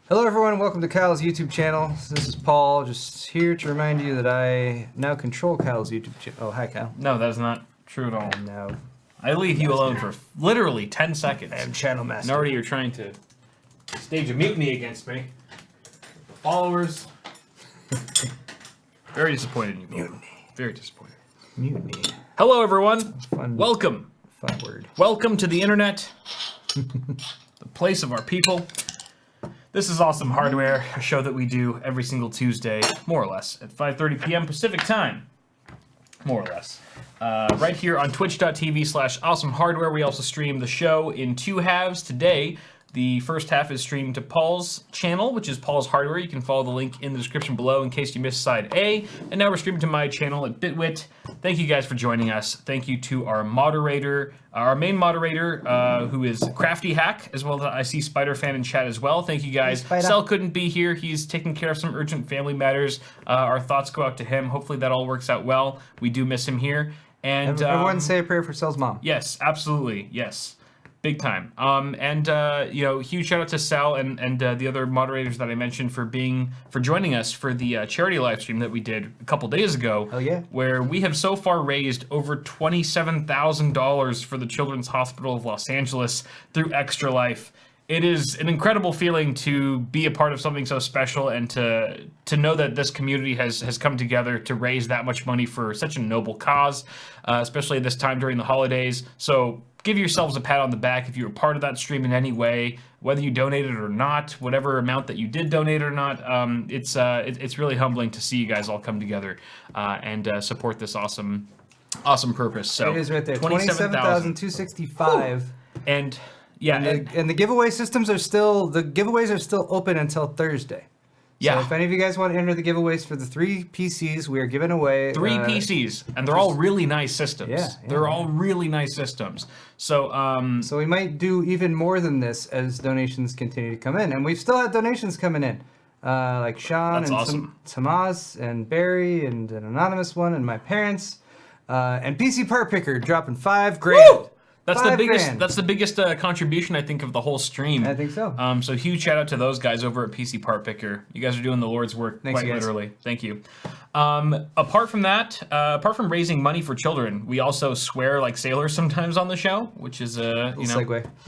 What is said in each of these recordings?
Hello everyone, welcome to Kyle's YouTube channel. This is Paul, just here to remind you that I now control Kyle's YouTube channel. Oh, hi Kyle. No, that's not true at all. No. I leave you alone for literally 10 seconds. I am channel master. And already you're trying to stage a mutiny against me. The followers. Very disappointed in you, Paul. Mutiny. Very disappointed. Mutiny. Hello everyone. Fun. Welcome. Fun word. Welcome to the internet. The place of our people. This is Awesome Hardware, a show that we do every single Tuesday, more or less, at 5:30 p.m. Pacific time. More or less. Right here on twitch.tv/awesomehardware. We also stream the show in two halves. Today, the first half is streamed to Paul's channel, which is Paul's Hardware. You can follow the link in the description below in case you missed side A. And now we're streaming to my channel at Bitwit. Thank you guys for joining us. Thank you to our moderator, our main moderator, who is Crafty Hack, as well as I see Spider-Fan in chat as well. Thank you guys. Cell couldn't be here. He's taking care of some urgent family matters. Our thoughts go out to him. Hopefully that all works out well. We do miss him here. And everyone say a prayer for Cell's mom. Yes, absolutely. Yes. Big time. You know, huge shout out to Sal and the other moderators that I mentioned for joining us for the charity live stream that we did a couple days ago. Oh yeah. Where we have so far raised over $27,000 for the Children's Hospital of Los Angeles through Extra Life. It is an incredible feeling to be a part of something so special and to know that this community has come together to raise that much money for such a noble cause, especially this time during the holidays. So give yourselves a pat on the back if you were part of that stream in any way, whether you donated or not, whatever amount that you did donate or not. It's really humbling to see you guys all come together and support this awesome purpose. So it is right there. 27,265. And yeah, and the giveaway systems are still open until Thursday. Yeah. So if any of you guys want to enter the giveaways for the 3 PCs, we are giving away 3 PCs, and they're all really nice systems. Yeah, they're all really nice systems. So so we might do even more than this as donations continue to come in, and we've still had donations coming in, like Sean That's and awesome. Tomas and Barry and an anonymous one and my parents, and PC Part Picker dropping $5 grand. Woo! That's the biggest. $5 That's the biggest contribution I think of the whole stream. I think so. So huge shout out to those guys over at PC Part Picker. You guys are doing the Lord's work. Thanks, quite guys. literally. Thank you. Apart from that, apart from raising money for children, we also swear like sailors sometimes on the show, which is segue. a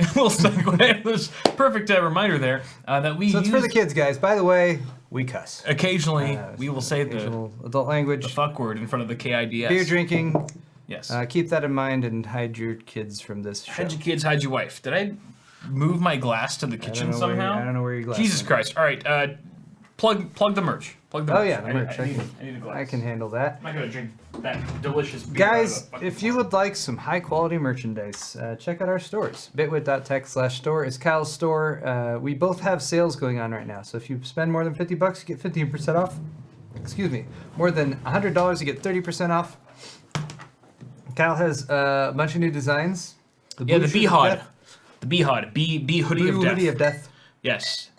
little segue. There's perfect reminder there that we. So it's for the kids, guys. By the way, we cuss. Occasionally, we will say the Occasional adult language. fuck word in front of the KIDS. Beer drinking. Yes. Keep that in mind and hide your kids from this show. Hide your kids, hide your wife. Did I move my glass to the kitchen somehow? I don't know where your glass Jesus went. Christ. All right. Plug the merch. Plug the merch. Oh yeah, the merch. I need a glass. I can handle that. I'm not going to drink that delicious beer. Guys, if you would like some high quality merchandise, check out our stores. Bitwit.tech/store is Kyle's store. We both have sales going on right now. So if you spend more than $50, you get 15% off. Excuse me. More than $100, you get 30% off. Kyle has a bunch of new designs. The BHOD. The BHOD. B hoodie of death. Hoodie of death. Yes.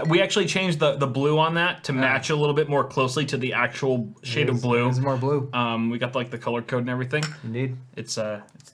We actually changed the blue on that to match a little bit more closely to the actual shade of blue. It's more blue. We got like the color code and everything. Indeed. It's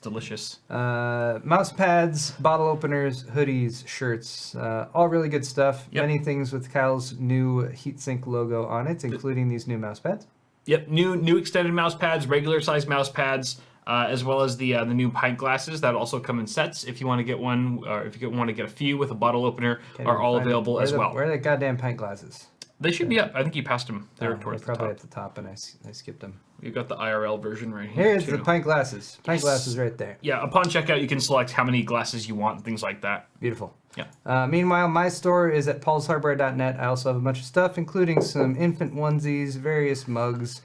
delicious. Mouse pads, bottle openers, hoodies, shirts, all really good stuff. Yep. Many things with Kyle's new heatsink logo on it, including these new mouse pads. Yep, new extended mouse pads, regular size mouse pads, as well as the new pint glasses that also come in sets. If you want to get one, or if you want to get a few with a bottle opener, are all available as well. Where are the goddamn pint glasses? They should be up. I think you passed them. They're towards they're probably the at top. the top, and I skipped them. You've got the IRL version right here. Here's too. the pint glasses. Pint glasses right there. Yeah, upon checkout, you can select how many glasses you want, things like that. Beautiful. Yeah. Meanwhile, my store is at paulshardware.net. I also have a bunch of stuff, including some infant onesies, various mugs,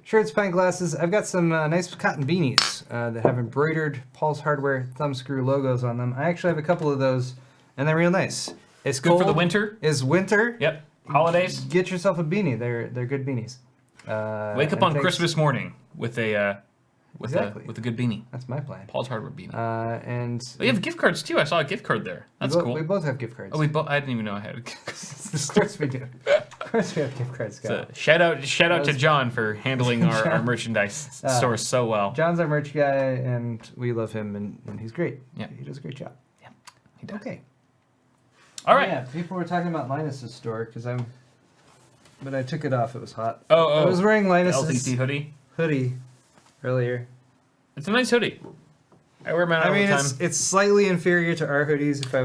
shirts, pint glasses. I've got some nice cotton beanies that have embroidered Paul's Hardware thumbscrew logos on them. I actually have a couple of those, and they're real nice. It's Good cold. for the winter. It's winter. Yep. Holidays. Get yourself a beanie. They're good beanies. Wake up on Christmas morning with a with a good beanie. That's my plan. Paul's Hardware beanie. And Oh, you have gift cards too. I saw a gift card there. That's cool. We both have gift cards. Oh, I didn't even know I had. Of course we do. Of course we have gift cards, guys. So, shout out to John for handling our merchandise store so well. John's our merch guy, and we love him, and he's great. Yeah. He does a great job. Yeah, he does. Okay. All right. Yeah, people were talking about Linus's store but I took it off. It was hot. Oh. I was wearing Linus's LTT hoodie earlier. It's a nice hoodie. I wear mine all the time. It's slightly inferior to our hoodies. If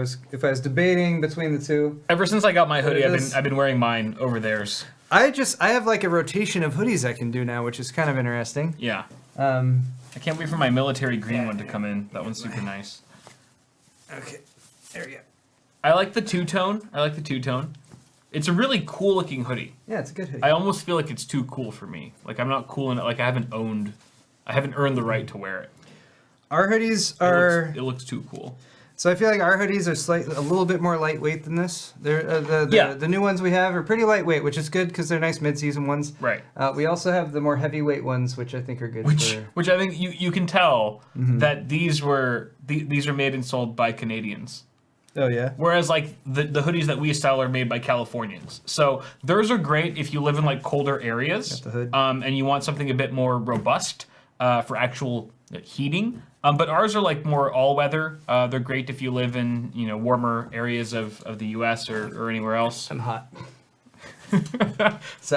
I was debating between the two. Ever since I got my hoodie, I've been wearing mine over theirs. I have like a rotation of hoodies I can do now, which is kind of interesting. Yeah. I can't wait for my military green one to come in. That one's super nice. Okay, there we go. I like the two-tone. It's a really cool looking hoodie. Yeah, it's a good hoodie. I almost feel like it's too cool for me. Like I'm not cool enough. Like I haven't earned the right to wear it. Our hoodies are. It looks too cool. So I feel like our hoodies are a little bit more lightweight than this. The new ones we have are pretty lightweight, which is good because they're nice mid-season ones. Right. We also have the more heavyweight ones, which I think are good. Which I think you can tell that these are made and sold by Canadians. Oh yeah. Whereas like the hoodies that we sell are made by Californians. So those are great if you live in like colder areas. Got the hood. And you want something a bit more robust for actual heating. But ours are like more all-weather. They're great if you live in warmer areas of the U.S. or anywhere else. I'm hot.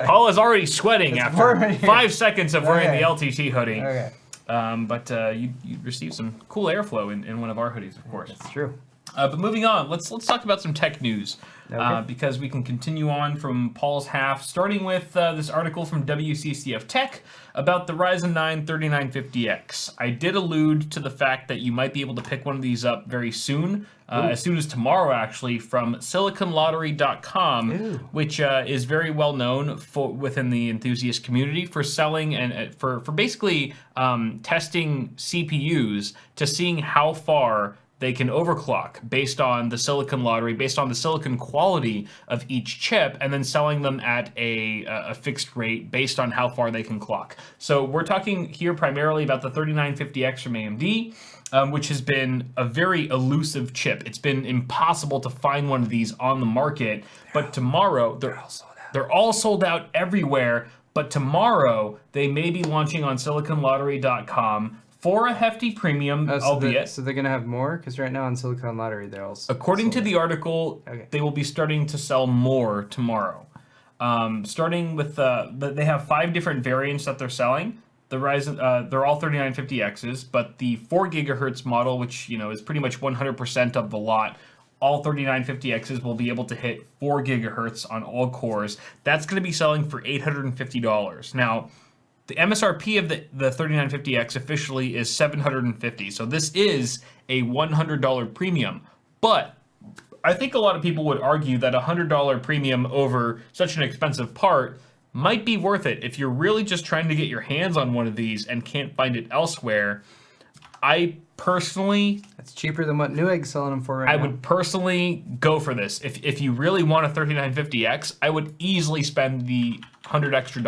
Paul is already sweating after 5 seconds of wearing the LTT hoodie. Okay. But you received some cool airflow in one of our hoodies, of course. That's true. But moving on, let's talk about some tech news. Okay. Because we can continue on from Paul's half, starting with this article from WCCF Tech about the Ryzen 9 3950X. I did allude to the fact that you might be able to pick one of these up very soon, as soon as tomorrow actually, from siliconlottery.com, which is very well known within the enthusiast community for selling and for basically testing CPUs to seeing how far they can overclock based on the silicon lottery, based on the silicon quality of each chip, and then selling them at a fixed rate based on how far they can clock. So we're talking here primarily about the 3950X from AMD, which has been a very elusive chip. It's been impossible to find one of these on the market, but tomorrow, they're all sold out everywhere, but tomorrow they may be launching on siliconlottery.com for a hefty premium, albeit. So they're going to have more? Because right now on Silicon Lottery, they're all According to the article, they will be starting to sell more tomorrow. Starting with, they have 5 different variants that they're selling. The Ryzen, they're all 3950Xs, but the 4 gigahertz model, which is pretty much 100% of the lot, all 3950Xs will be able to hit 4 gigahertz on all cores. That's going to be selling for $850. Now, the MSRP of the 3950X officially is $750, so this is a $100 premium. But I think a lot of people would argue that a $100 premium over such an expensive part might be worth it if you're really just trying to get your hands on one of these and can't find it elsewhere. I personally... That's cheaper than what Newegg's selling them for right now. I would personally go for this. If you really want a 3950X, I would easily spend the $100 extra.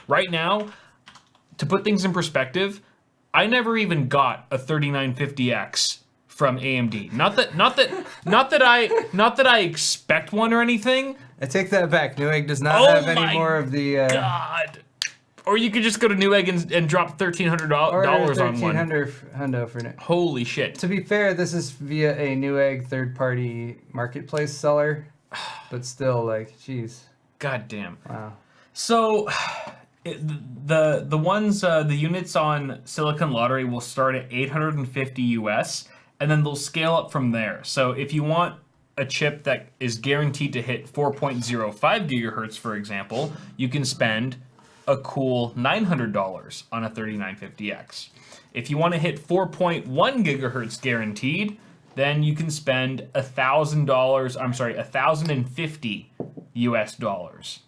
Right now, to put things in perspective, I never even got a 3950X from AMD. Not that I expect one or anything. I take that back. Newegg does not have any more of the. God. Or you could just go to Newegg and drop $1,300 on one. $1,300 for it. Holy shit! To be fair, this is via a Newegg third-party marketplace seller, but still, like, jeez. God damn. Wow. So. The units on Silicon Lottery will start at $850 US, and then they'll scale up from there. So if you want a chip that is guaranteed to hit 4.05 gigahertz, for example, you can spend a cool $900 on a 3950X. If you want to hit 4.1 gigahertz guaranteed, then you can spend $1,050 US dollars.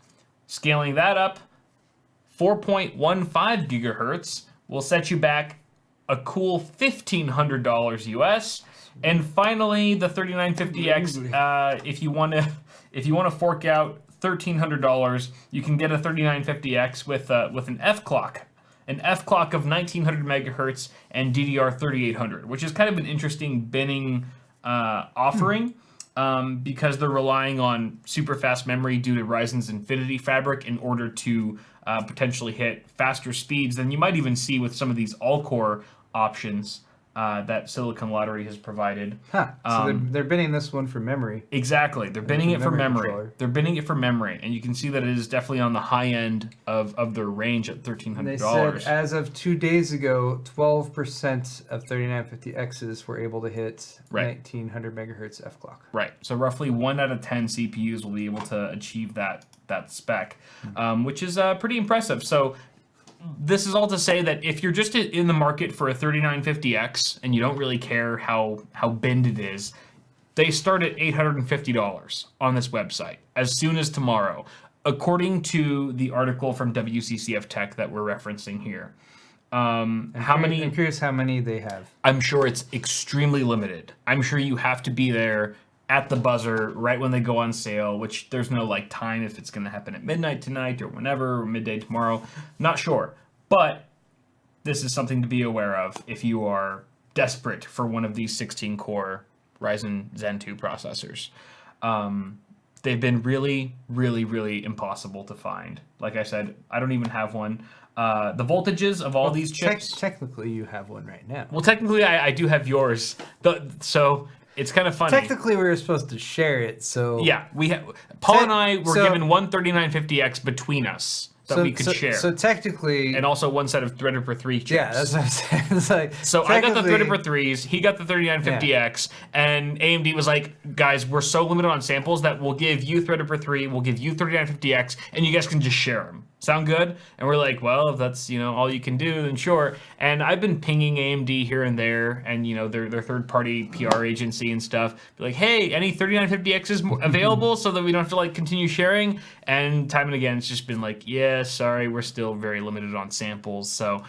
Scaling that up, 4.15 gigahertz will set you back a cool $1,500 US. And finally, the 3950X, if you want to fork out $1,300, you can get a 3950X with an F clock of 1900 megahertz and DDR 3800, which is kind of an interesting binning offering. Because they're relying on super fast memory due to Ryzen's Infinity Fabric in order to potentially hit faster speeds than you might even see with some of these all-core options. that Silicon Lottery has provided. Huh. So they're binning this one for memory. Exactly. They're binning it for memory. Controller. They're binning it for memory. And you can see that it is definitely on the high end of their range at $1,300. They said as of 2 days ago, 12% of 3950Xs were able to hit 1900 megahertz F clock. Right. So roughly 1 out of 10 CPUs will be able to achieve that spec, which is pretty impressive. So this is all to say that if you're just in the market for a 3950X and you don't really care how binned it is, they start at $850 on this website as soon as tomorrow, according to the article from WCCF Tech that we're referencing here. I'm curious how many they have. I'm sure it's extremely limited. I'm sure you have to be there at the buzzer right when they go on sale, which there's no like time if it's going to happen at midnight tonight or whenever, or midday tomorrow. Not sure. But this is something to be aware of if you are desperate for one of these 16-core Ryzen Zen 2 processors. They've been really, really, really impossible to find. Like I said, I don't even have one. The voltages of all these chips... Technically, you have one right now. Well, technically, I do have yours. So... It's kind of funny. Technically, we were supposed to share it, so... Yeah, Paul and I were given one 3950X between us that we could share. So technically... And also one set of Threadripper 3 chips. Yeah, that's what I'm saying. It's like, so I got the Threadripper 3s, he got the 3950X, and AMD was like, guys, we're so limited on samples that we'll give you Threadripper 3, we'll give you 3950X, and you guys can just share them. Sound good? And we're like, well, if that's, all you can do, then sure. And I've been pinging AMD here and there, and, their third-party PR agency and stuff. Be like, hey, any 3950Xs available so that we don't have to, continue sharing? And time and again, it's just been like, yeah, sorry, we're still very limited on samples. So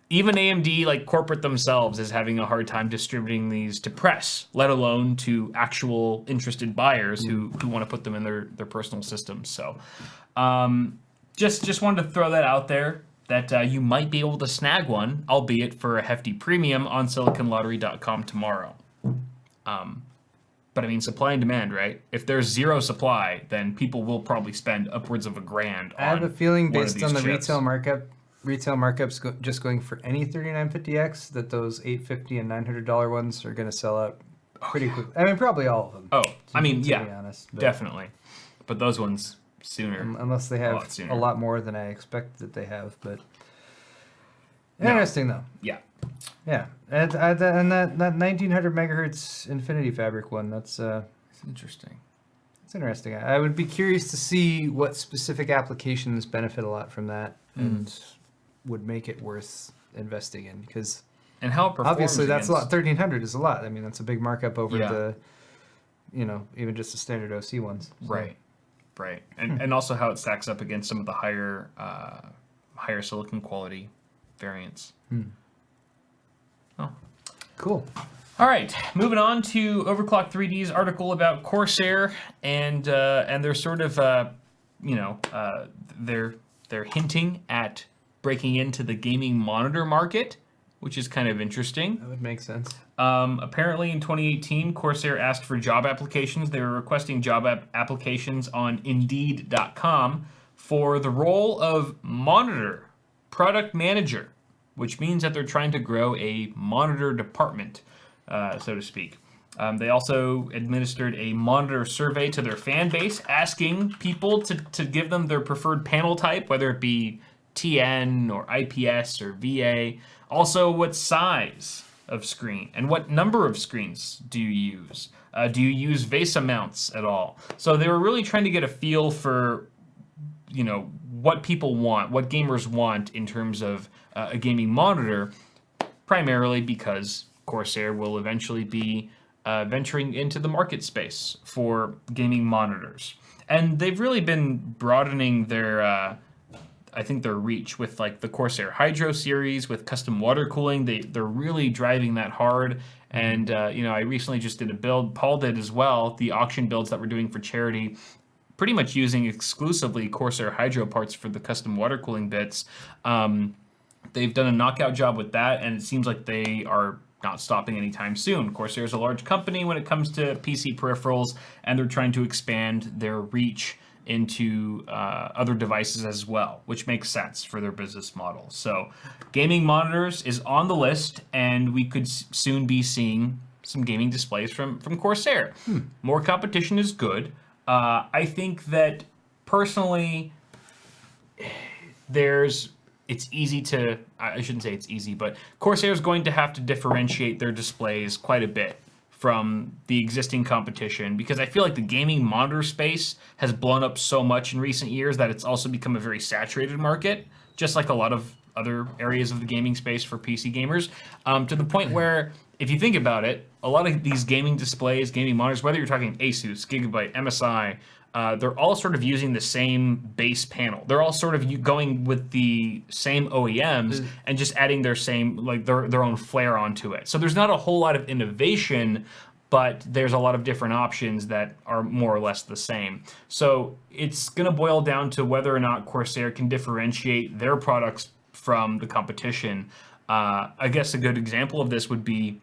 even AMD, corporate themselves, is having a hard time distributing these to press, let alone to actual interested buyers who want to put them in their personal systems. So, Just wanted to throw that out there, that you might be able to snag one, albeit for a hefty premium, on siliconlottery.com tomorrow. But I mean, supply and demand, right? If there's zero supply, then people will probably spend upwards of $1,000 I have a feeling, based on the chips. retail markups just going for any 3950X, that those $850 and $900 ones are going to sell out pretty quickly. I mean, probably all of them. Oh, I mean, to yeah, be honest, definitely. But those ones... sooner, unless they have a lot more than I expect that they have, but interesting though. Yeah, and that 1900 megahertz Infinity Fabric one, that's interesting. It's interesting. I would be curious to see what specific applications benefit a lot from that and would make it worth investing in, because and how it performs obviously that's a lot. 1300 is a lot. I mean, that's a big markup over the even just the standard OC ones. So. Right, and also how it stacks up against some of the higher silicon quality variants. Oh, cool. All right, moving on to Overclock 3D's article about Corsair, and they're sort of they're hinting at breaking into the gaming monitor market, which is kind of interesting. That would make sense. Apparently in 2018, Corsair asked for job applications. They were requesting job applications on Indeed.com for the role of monitor product manager, which means that they're trying to grow a monitor department, so to speak. They also administered a monitor survey to their fan base, asking people to give them their preferred panel type, whether it be TN or IPS or VA. Also, what size of screen and what number of screens do you use? Do you use VESA mounts at all? So they were really trying to get a feel for, what people want, what gamers want in terms of a gaming monitor, primarily because Corsair will eventually be venturing into the market space for gaming monitors. And they've really been broadening their their reach with the Corsair Hydro series with custom water cooling. They're really driving that hard. And I recently just did a build. Paul did as well. The auction builds that we're doing for charity, pretty much using exclusively Corsair Hydro parts for the custom water cooling bits. They've done a knockout job with that, and it seems like they are not stopping anytime soon. Corsair is a large company when it comes to PC peripherals, and they're trying to expand their reach into other devices as well, which makes sense for their business model. So gaming monitors is on the list, and we could soon be seeing some gaming displays from Corsair. More competition is good. I think that personally, it's easy to, I shouldn't say it's easy, but Corsair is going to have to differentiate their displays quite a bit from the existing competition, because I feel like the gaming monitor space has blown up so much in recent years that it's also become a very saturated market, just like a lot of other areas of the gaming space for PC gamers, to the point where, if you think about it, a lot of these gaming displays, gaming monitors, whether you're talking Asus, Gigabyte, MSI, they're all sort of using the same base panel. They're all sort of going with the same OEMs and just adding their same, like their own flair onto it. So there's not a whole lot of innovation, but there's a lot of different options that are more or less the same. So it's going to boil down to whether or not Corsair can differentiate their products from the competition. I guess a good example of this would be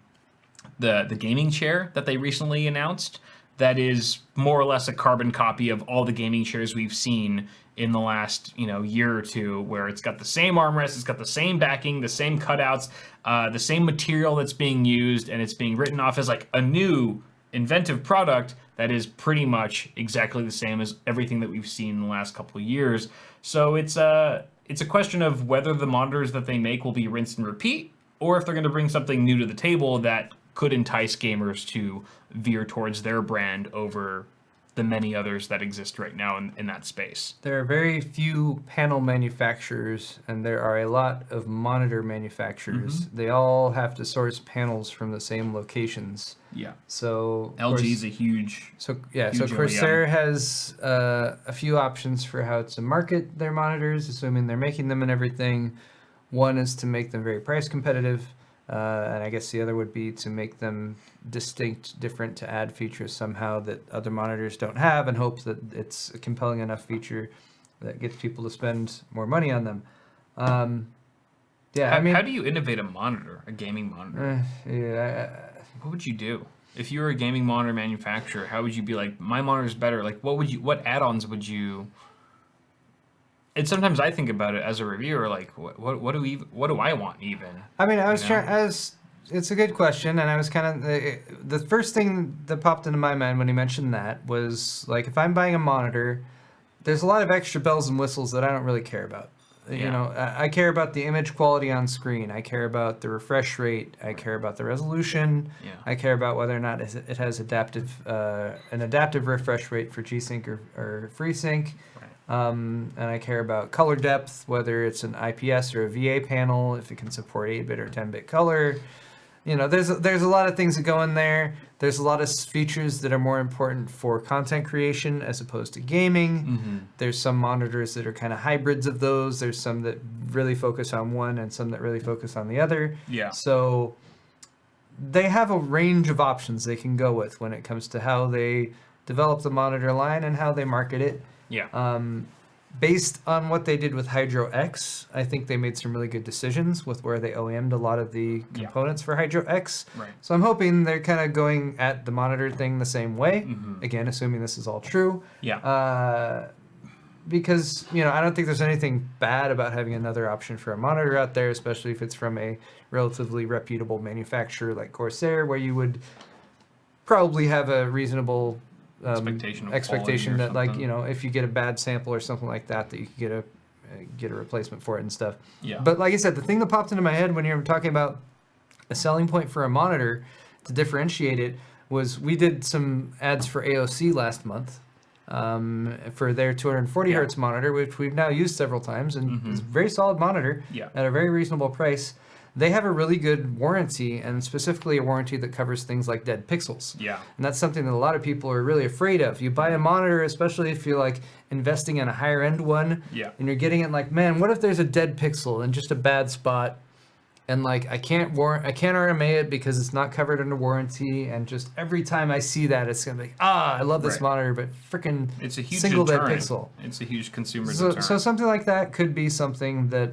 the gaming chair that they recently announced. That is more or less a carbon copy of all the gaming chairs we've seen in the last year or two, where it's got the same armrest, it's got the same backing, the same cutouts, the same material that's being used, and it's being written off as like a new inventive product that is pretty much exactly the same as everything that we've seen in the last couple of years. So it's a question of whether the monitors that they make will be rinse and repeat, or if they're going to bring something new to the table that could entice gamers to veer towards their brand over the many others that exist right now in that space. There are very few panel manufacturers, and there are a lot of monitor manufacturers. They all have to source panels from the same locations. Yeah. So LG is a huge. So huge Corsair OEM. has a few options for how to market their monitors, assuming they're making them and everything. One is to make them very price competitive. And I guess the other would be to make them distinct, different, to add features somehow that other monitors don't have, and hope that it's a compelling enough feature that gets people to spend more money on them. How do you innovate a gaming monitor? What would you do? If you were a gaming monitor manufacturer, how would you be like, my monitor's better? Like, what add-ons would you... And sometimes I think about it as a reviewer, like, what do I want even? I mean, it's a good question, and I was kind of, the first thing that popped into my mind when he mentioned that was, like, if I'm buying a monitor, there's a lot of extra bells and whistles that I don't really care about. Yeah. I care about the image quality on screen. I care about the refresh rate. I care about the resolution. Yeah. I care about whether or not it has an adaptive refresh rate for G-Sync or FreeSync. And I care about color depth, whether it's an IPS or a VA panel, if it can support 8-bit or 10-bit color. There's a lot of things that go in there. There's a lot of features that are more important for content creation as opposed to gaming. There's some monitors that are kind of hybrids of those. There's some that really focus on one and some that really focus on the other. Yeah. So they have a range of options they can go with when it comes to how they develop the monitor line and how they market it. Yeah. Based on what they did with Hydro X, I think they made some really good decisions with where they OEM'd a lot of the components for Hydro X. Right. So I'm hoping they're kind of going at the monitor thing the same way. Again, assuming this is all true. Yeah. Because, I don't think there's anything bad about having another option for a monitor out there, especially if it's from a relatively reputable manufacturer like Corsair, where you would probably have a reasonable expectation that, like, if you get a bad sample or something like that you could get a replacement for it and stuff. Yeah. But like I said, the thing that popped into my head when you were talking about a selling point for a monitor to differentiate it was, we did some ads for AOC last month for their 240 hertz monitor, which we've now used several times, and it's a very solid monitor at a very reasonable price. They have a really good warranty, and specifically a warranty that covers things like dead pixels. Yeah. And that's something that a lot of people are really afraid of. You buy a monitor, especially if you're like investing in a higher end one, and you're getting it like, man, what if there's a dead pixel in just a bad spot, and like I can't RMA it because it's not covered under warranty, and just every time I see that, it's gonna be I love this monitor, but freaking it's a huge single deterrent. dead pixel. It's a huge consumer deterrent. So something like that could be something that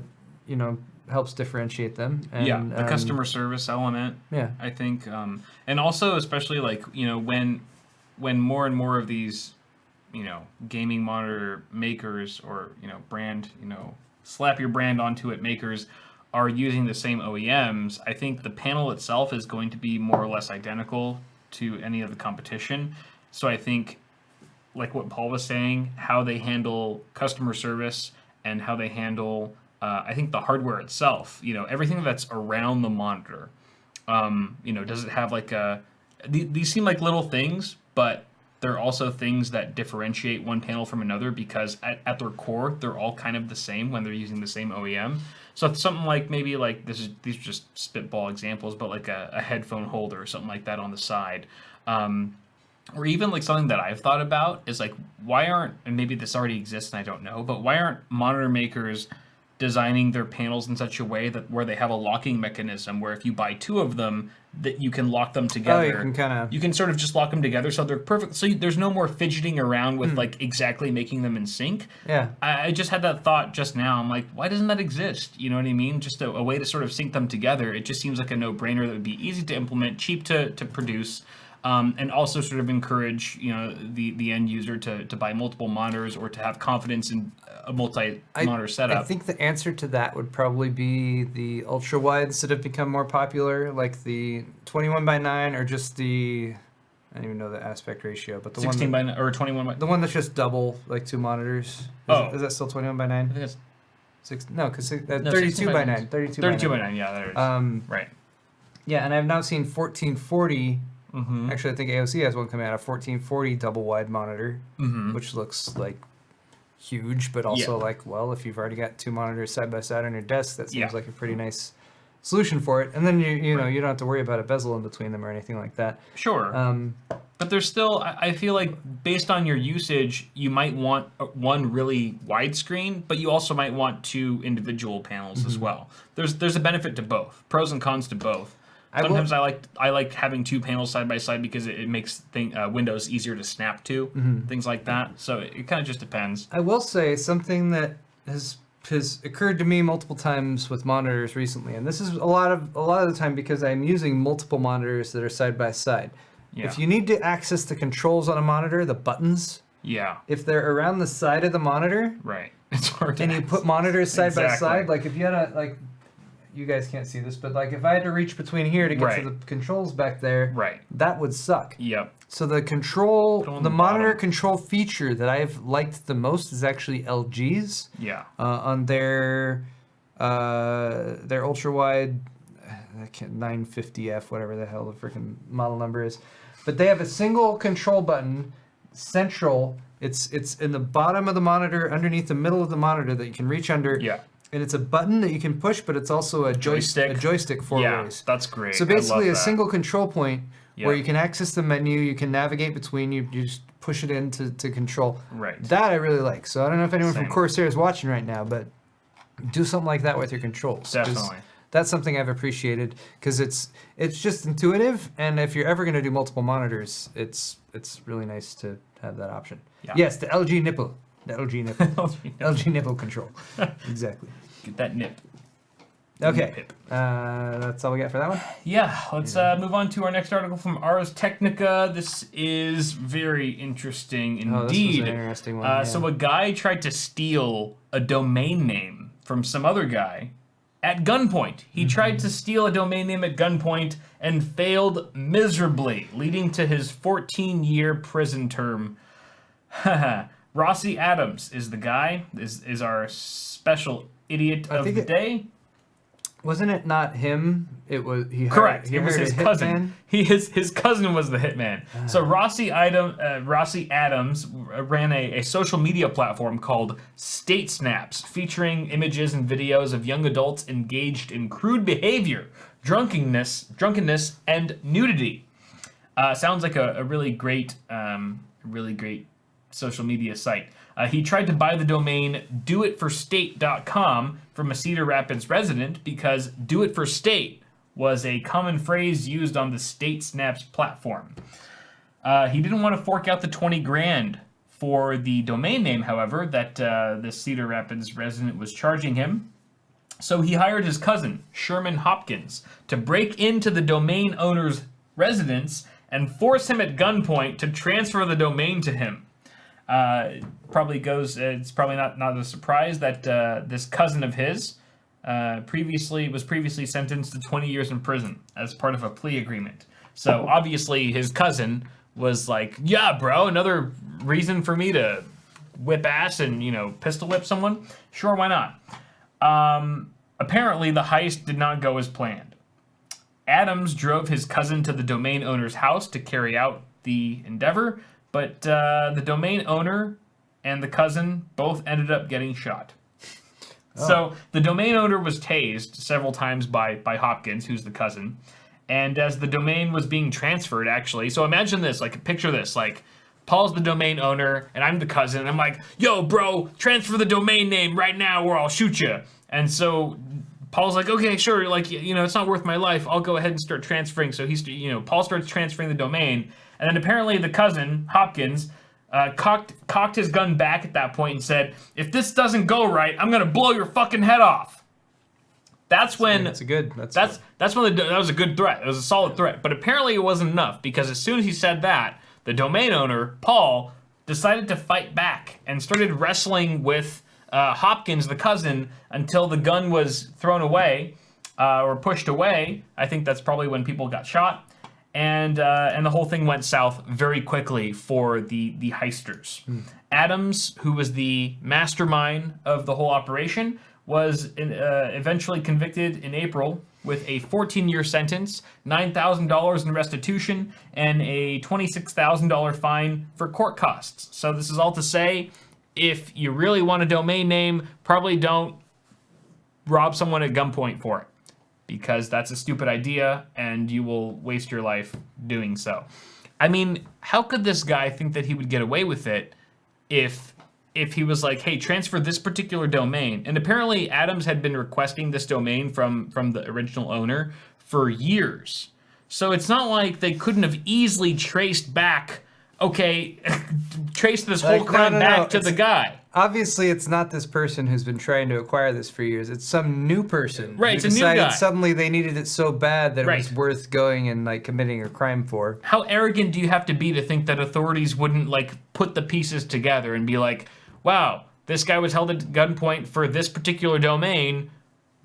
helps differentiate them. And, the customer service element. Yeah. I think, and also especially like when more and more of these gaming monitor makers or, brand, slap your brand onto it makers are using the same OEMs, I think the panel itself is going to be more or less identical to any of the competition. So I think, like what Paul was saying, how they handle customer service and how they handle, I think the hardware itself, everything that's around the monitor. Does it have like these seem like little things, but they're also things that differentiate one panel from another because at their core, they're all kind of the same when they're using the same OEM. So it's something like maybe like these are just spitball examples, but like a headphone holder or something like that on the side. Or even like something that I've thought about is like, why aren't, and maybe this already exists and I don't know, but why aren't monitor makers designing their panels in such a way that where they have a locking mechanism where if you buy two of them, that you can lock them together. You can sort of just lock them together so they're perfect. So there's no more fidgeting around with like exactly making them in sync. Yeah. I just had that thought just now. I'm like, why doesn't that exist? You know what I mean? Just a way to sort of sync them together. It just seems like a no-brainer that would be easy to implement, cheap to produce. And also sort of encourage, the end user to buy multiple monitors or to have confidence in a multi-monitor setup. I think the answer to that would probably be the ultra wides that have become more popular, like the 21:9 or just the, I don't even know the aspect ratio, but the 16 by 9 or 21 by. The one that's just double, like two monitors. Is that still 21:9? I think it's no, because 32:9. 32:9. Yeah, there it is. Right. Yeah, and I've now seen 1440. Actually, I think AOC has one coming out, a 1440 double wide monitor, which looks like huge, but also like, well, if you've already got two monitors side by side on your desk, that seems like a pretty nice solution for it. And then you don't have to worry about a bezel in between them or anything like that. Sure. But there's still, I feel like based on your usage, you might want one really wide screen, but you also might want two individual panels as well. There's a benefit to both, pros and cons to both. Sometimes I like having two panels side by side because it makes windows easier to snap to, things like that. So it kind of just depends. I will say something that has occurred to me multiple times with monitors recently, and this is a lot of the time because I'm using multiple monitors that are side by side. Yeah. If you need to access the controls on a monitor, the buttons, if they're around the side of the monitor, it's hard to and you put monitors side by side, like if you had you guys can't see this, but like if I had to reach between here to get to the controls back there, that would suck. Yep. So the monitor control feature that I've liked the most is actually LG's. Yeah. On their ultra wide, 950F, whatever the hell the freaking model number is, but they have a single control button, central. It's in the bottom of the monitor, underneath the middle of the monitor that you can reach under. Yeah. And it's a button that you can push, but it's also a joystick four ways. That's great. So basically a single control point where you can access the menu, you can navigate between, you just push it in to control. Right. That I really like. So I don't know if anyone from Corsair is watching right now, but do something like that with your controls. Definitely. That's something I've appreciated because it's just intuitive, and if you're ever going to do multiple monitors, it's really nice to have that option. Yeah. Yes, the LG nipple. The LG nipple. LG nipple control. Exactly. Get that nip. Okay. That's all we got for that one? Yeah. Let's move on to our next article from Ars Technica. This is very interesting indeed. Oh, this was an interesting one. So a guy tried to steal a domain name from some other guy at gunpoint. He tried to steal a domain name at gunpoint and failed miserably, leading to his 14-year prison term. Rossi Adams is the guy, is our special idiot of the day. Wasn't it not him? It was correct. It was his cousin. His cousin was the hitman. So Rossi Adams ran a social media platform called State Snaps, featuring images and videos of young adults engaged in crude behavior, drunkenness, and nudity. Sounds like a really great social media site. He tried to buy the domain doitforstate.com from a Cedar Rapids resident because do it for state was a common phrase used on the State Snaps platform. He didn't want to fork out the $20,000 for the domain name, however, that the Cedar Rapids resident was charging him. So he hired his cousin, Sherman Hopkins, to break into the domain owner's residence and force him at gunpoint to transfer the domain to him. Probably goes. It's probably not a surprise that this cousin of his was previously sentenced to 20 years in prison as part of a plea agreement. So obviously his cousin was like, "Yeah, bro, another reason for me to whip ass and pistol whip someone. Sure, why not?" Apparently, the heist did not go as planned. Adams drove his cousin to the domain owner's house to carry out the endeavor, but the domain owner and the cousin both ended up getting shot. Oh. So the domain owner was tased several times by Hopkins, who's the cousin, and as the domain was being transferred, actually, so imagine this, picture this, Paul's the domain owner, and I'm the cousin, and I'm like, "Yo, bro, transfer the domain name right now or I'll shoot you." And so Paul's like, "Okay, sure, it's not worth my life. I'll go ahead and start transferring." So Paul starts transferring the domain, and then apparently the cousin, Hopkins, cocked his gun back at that point and said, "If this doesn't go right, I'm gonna blow your fucking head off." That's when that was a good threat. It was a solid threat. But apparently it wasn't enough, because as soon as he said that, the domain owner, Paul, decided to fight back and started wrestling with Hopkins, the cousin, until the gun was thrown away or pushed away. I think that's probably when people got shot, and the whole thing went south very quickly for the heisters. Adams, who was the mastermind of the whole operation, was eventually convicted in April with a 14-year sentence, $9,000 in restitution, and a $26,000 fine for court costs. So this is all to say, if you really want a domain name, probably don't rob someone at gunpoint for it, because that's a stupid idea and you will waste your life doing so. I mean, how could this guy think that he would get away with it if he was like, "Hey, transfer this particular domain"? And apparently Adams had been requesting this domain from the original owner for years. So it's not like they couldn't have easily traced back, trace this whole crime back to the guy. Obviously, it's not this person who's been trying to acquire this for years. It's some new person. Right, it's a new guy. Suddenly they needed it so bad that it was worth going and committing a crime for. How arrogant do you have to be to think that authorities wouldn't put the pieces together and be like, "Wow, this guy was held at gunpoint for this particular domain.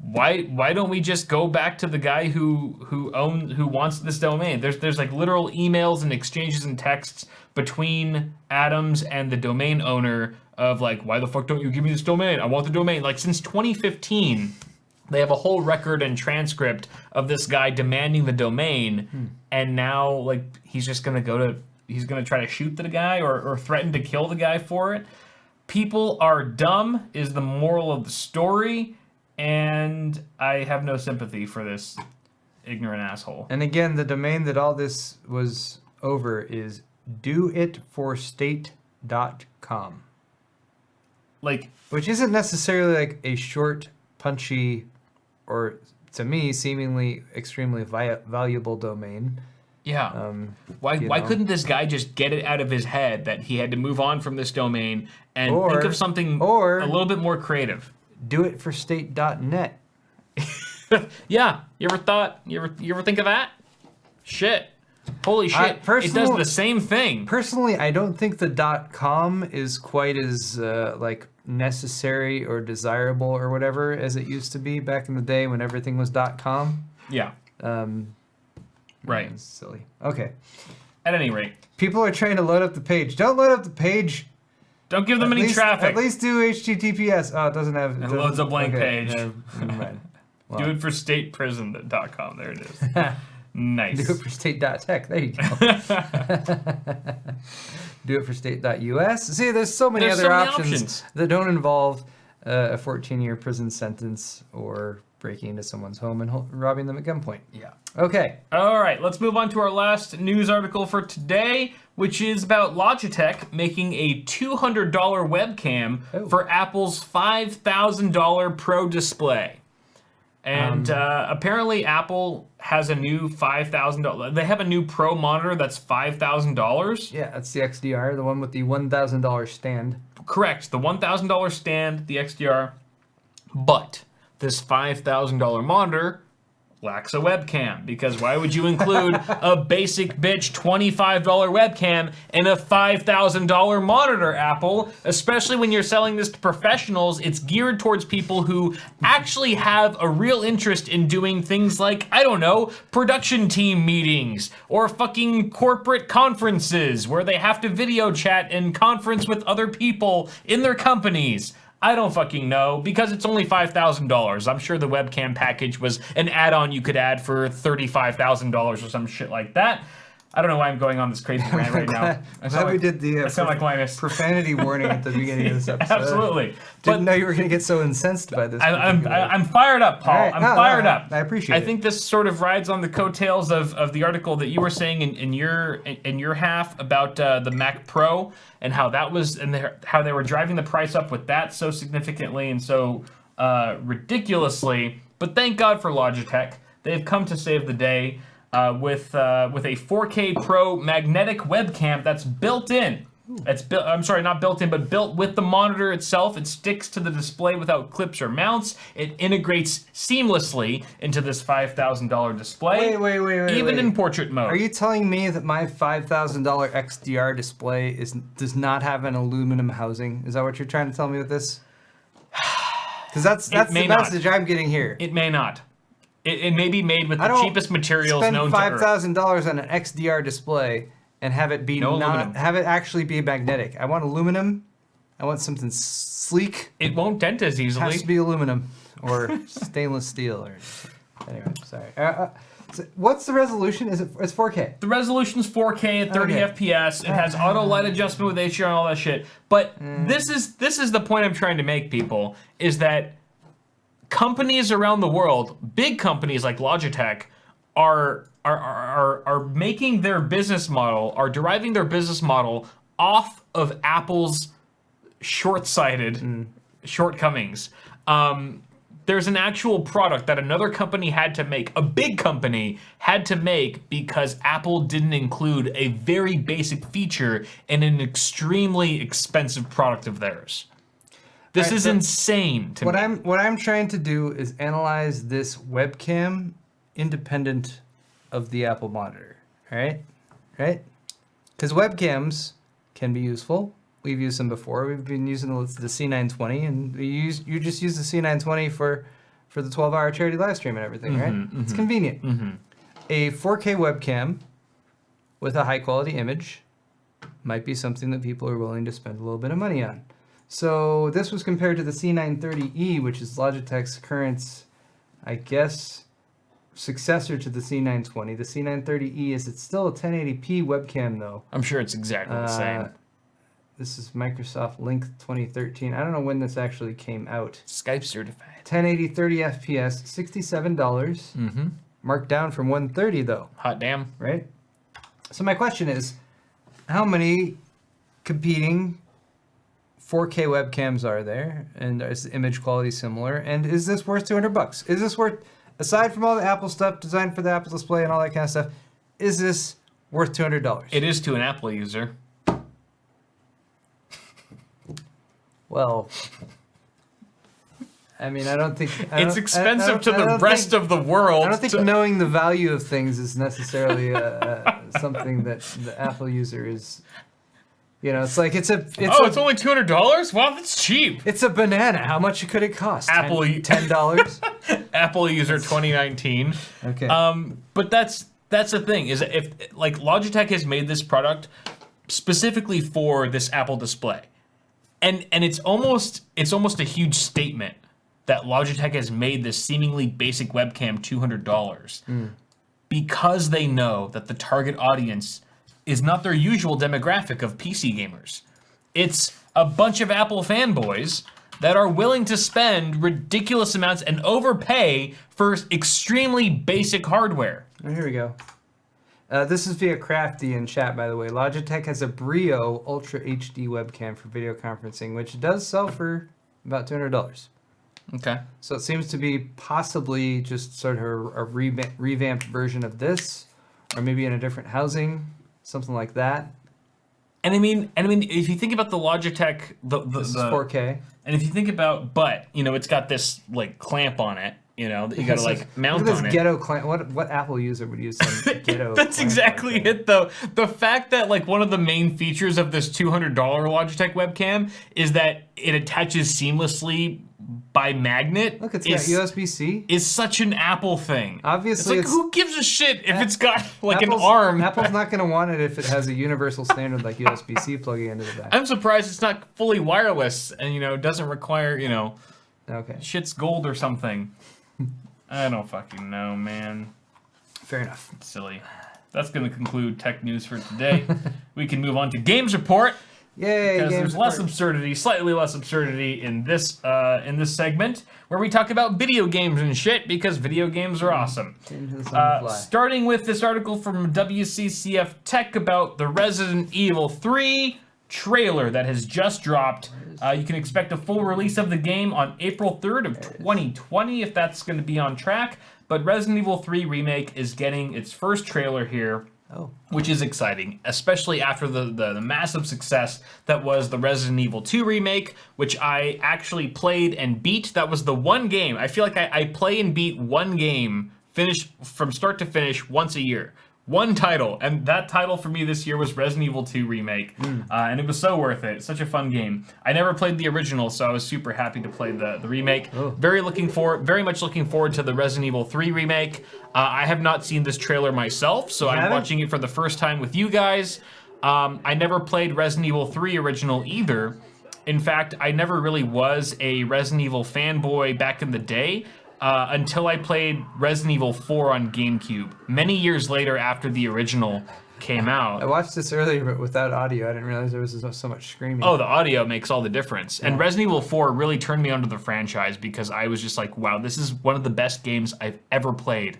Why don't we just go back to the guy who wants this domain?" There's literal emails and exchanges and texts between Adams and the domain owner of "Why the fuck don't you give me this domain? I want the domain." Since 2015, they have a whole record and transcript of this guy demanding the domain, and now he's just gonna try to shoot the guy or threaten to kill the guy for it. People are dumb is the moral of the story, and I have no sympathy for this ignorant asshole. And again, the domain that all this was over is doitforstate.com. Which isn't necessarily a short, punchy, or to me, seemingly extremely valuable domain. Yeah. Why couldn't this guy just get it out of his head that he had to move on from this domain and think of something a little bit more creative? Doitforstate.net. Yeah. You ever think of that? Shit. Holy shit. It does the same thing. Personally, I don't think the .com is quite as necessary or desirable or whatever as it used to be back in the day when everything was .com. Yeah. Right. It's silly. Okay. At any rate, people are trying to load up the page. Don't load up the page. Don't give them any traffic. At least do HTTPS. Oh, it doesn't have. It loads a blank page. Never mind. Well. Do it for stateprison.com. There it is. Nice. Do it for state.tech. There you go. Do it for state.us. See, there's so many other options that don't involve a 14-year prison sentence or breaking into someone's home and robbing them at gunpoint. Yeah. Okay. All right, let's move on to our last news article for today, which is about Logitech making a $200 webcam for Apple's $5,000 Pro display. And apparently Apple has a new $5,000. They have a new Pro monitor that's $5,000. Yeah, that's the XDR, the one with the $1,000 stand. Correct, the $1,000 stand, the XDR. But this $5,000 monitor lacks a webcam, because why would you include a basic bitch $25 webcam in a $5,000 monitor, Apple? Especially when you're selling this to professionals, it's geared towards people who actually have a real interest in doing things like, I don't know, production team meetings, or fucking corporate conferences where they have to video chat and conference with other people in their companies. I don't fucking know, because it's only $5,000. I'm sure the webcam package was an add-on you could add for $35,000 or some shit like that. I don't know why I'm going on this crazy rant right now. I'm glad we did the I sound like Linus. profanity warning at the beginning of this episode. Absolutely. Didn't know you were going to get so incensed by this. I'm fired up, Paul. Right. I'm fired up. I appreciate it. I think this sort of rides on the coattails of the article that you were saying in your half about the Mac Pro and how that was, and how they were driving the price up with that so significantly and so ridiculously. But thank God for Logitech. They've come to save the day. With a 4K Pro magnetic webcam that's built in. That's built. I'm sorry, not built in, but built with the monitor itself. It sticks to the display without clips or mounts. It integrates seamlessly into this $5,000 display. Wait. Even in portrait mode. Are you telling me that my $5,000 XDR display does not have an aluminum housing? Is that what you're trying to tell me with this? Because that's the message I'm getting here. It may not. It may be made with the cheapest materials known to Earth. Spend $5,000 on an XDR display and have it be have it actually be magnetic. I want aluminum. I want something sleek. It won't dent as easily. It has to be aluminum or stainless steel or anyway. Sorry. So what's the resolution? It's 4K. The resolution's 4K at 30 FPS. It has auto light adjustment with HDR and all that shit. But this is the point I'm trying to make, people, is that companies around the world, big companies like Logitech, are making their business model, are deriving their business model off of Apple's short-sighted shortcomings. There's an actual product that another company had to make, a big company had to make, because Apple didn't include a very basic feature in an extremely expensive product of theirs. This is insane to me. What I'm trying to do is analyze this webcam independent of the Apple monitor. Right? Because webcams can be useful. We've used them before. We've been using the C920, and you just use the C920 for the 12-hour charity live stream and everything, right? It's convenient. A 4K webcam with a high-quality image might be something that people are willing to spend a little bit of money on. So this was compared to the C930E, which is Logitech's current, I guess, successor to the C920. The C930E it's still a 1080p webcam though. I'm sure it's exactly the same. This is Microsoft Link 2013. I don't know when this actually came out. Skype certified. 1080 30 FPS, $67. Marked down from $130 though. Hot damn. Right? So my question is, how many competing 4K webcams are there, and is the image quality similar? And is this worth $200? Is this worth, aside from all the Apple stuff designed for the Apple display and all that kind of stuff, is this worth $200? It is to an Apple user. Well, I mean, I don't think it's expensive to the rest of the world. I don't think knowing the value of things is necessarily something that the Apple user is. You know, it's like it's only $200? Wow, that's cheap. It's a banana. How much could it cost? Apple $10. Apple user 2019. Okay. But that's the thing, is if like Logitech has made this product specifically for this Apple display, and it's almost a huge statement that Logitech has made this seemingly basic webcam $200 because they know that the target audience is not their usual demographic of PC gamers. It's a bunch of Apple fanboys that are willing to spend ridiculous amounts and overpay for extremely basic hardware. Oh, here we go. This is via Crafty in chat, by the way. Logitech has a Brio Ultra HD webcam for video conferencing, which does sell for about $200. Okay. So it seems to be possibly just sort of a revamped version of this, or maybe in a different housing. Something like that. And I mean, if you think about the Logitech, This is 4K. And if you think about, but you know, it's got this like clamp on it, You know, that you gotta like mount Look at on this it. ghetto client. What Apple user would use some ghetto? That's client exactly like that? it, though. The fact that like one of the main features of this $200 Logitech webcam is that it attaches seamlessly by magnet. Look, it's got USB-C. Is such an Apple thing. Obviously, it's like who gives a shit if it's got like Apple's, an arm? Apple's not going to want it if it has a universal standard like USB-C plugging into the back. I'm surprised it's not fully wireless and doesn't require Okay. shit's gold or something. I don't fucking know, man. Fair enough. Silly. That's going to conclude tech news for today. We can move on to Games Report. Yay! Because Games there's less Report. absurdity, slightly less absurdity in this segment where we talk about video games and shit because video games are awesome. Into this on the fly. Starting with this article from WCCF Tech about the Resident Evil 3 trailer that has just dropped. You can expect a full release of the game on April 3rd of 2020 if that's going to be on track. But Resident Evil 3 Remake is getting its first trailer here. Oh. Which is exciting, especially after the massive success that was the Resident Evil 2 remake, which I actually played and beat. That was the one game. I feel like I play and beat one game, finish from start to finish once a year. One title, and that title for me this year was Resident Evil 2 Remake, and it was so worth it. Such a fun game. I never played the original, so I was super happy to play the remake. Oh. Very much looking forward to the Resident Evil 3 Remake. I have not seen this trailer myself, so I'm watching it for the first time with you guys. I never played Resident Evil 3 original either. In fact, I never really was a Resident Evil fanboy back in the day. Until I played Resident Evil 4 on GameCube, many years later after the original came out. I watched this earlier, but without audio. I didn't realize there was so much screaming. Oh, the audio makes all the difference. And Resident Evil 4 really turned me onto the franchise because I was just like, wow, this is one of the best games I've ever played.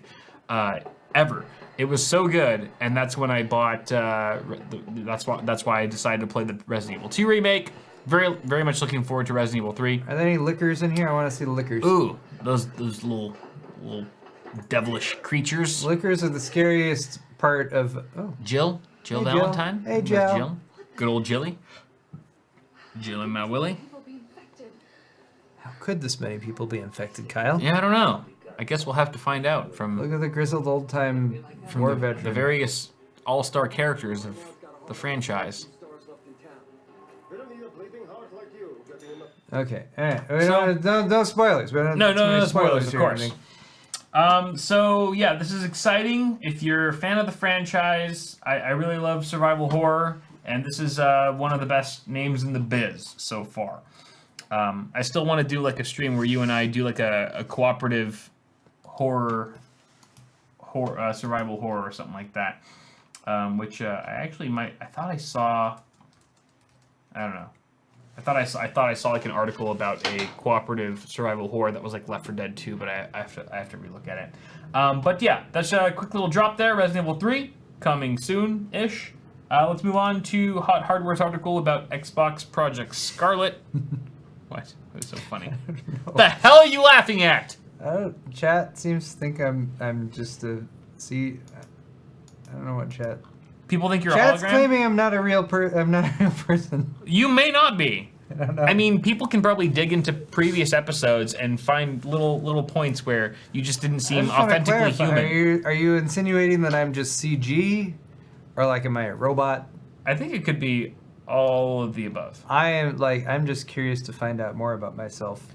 Ever. It was so good, and that's when I bought, that's why I decided to play the Resident Evil 2 Remake. Very, very much looking forward to Resident Evil 3. Are there any liquors in here? I want to see the liquors. Ooh, those little devilish creatures. Liquors are the scariest part of. Oh. Jill Hey, Valentine. Jill. Hey, Jill. Jill. Good old Jilly. Jill and my Willie. How could this many people be infected, Kyle? Yeah, I don't know. I guess we'll have to find out from Look at the grizzled old-time war the veteran. various all-star characters of the franchise. Okay, all right. No spoilers. No spoilers, of here or course. anything. So yeah, this is exciting. If you're a fan of the franchise, I really love survival horror, and this is one of the best names in the biz so far. I still want to do like a stream where you and I do like a cooperative horror survival horror or something like that. Which I actually might. I thought I saw. I don't know. I thought I saw like an article about a cooperative survival horror that was like Left 4 Dead 2, but I have to relook at it. But yeah, that's a quick little drop there. Resident Evil 3 coming soon-ish. Let's move on to Hot Hardware's article about Xbox Project Scarlet. What? It was so funny. The hell are you laughing at? Chat seems to think I'm just a I don't know what chat. People think you're Chat's a hologram? claiming I'm not a real person. You may not be. I don't know. I mean, people can probably dig into previous episodes and find little points where you just didn't I seem just wanna authentically clarify, human. Are you insinuating that I'm just CG, or like am I a robot? I think it could be all of the above. I'm just curious to find out more about myself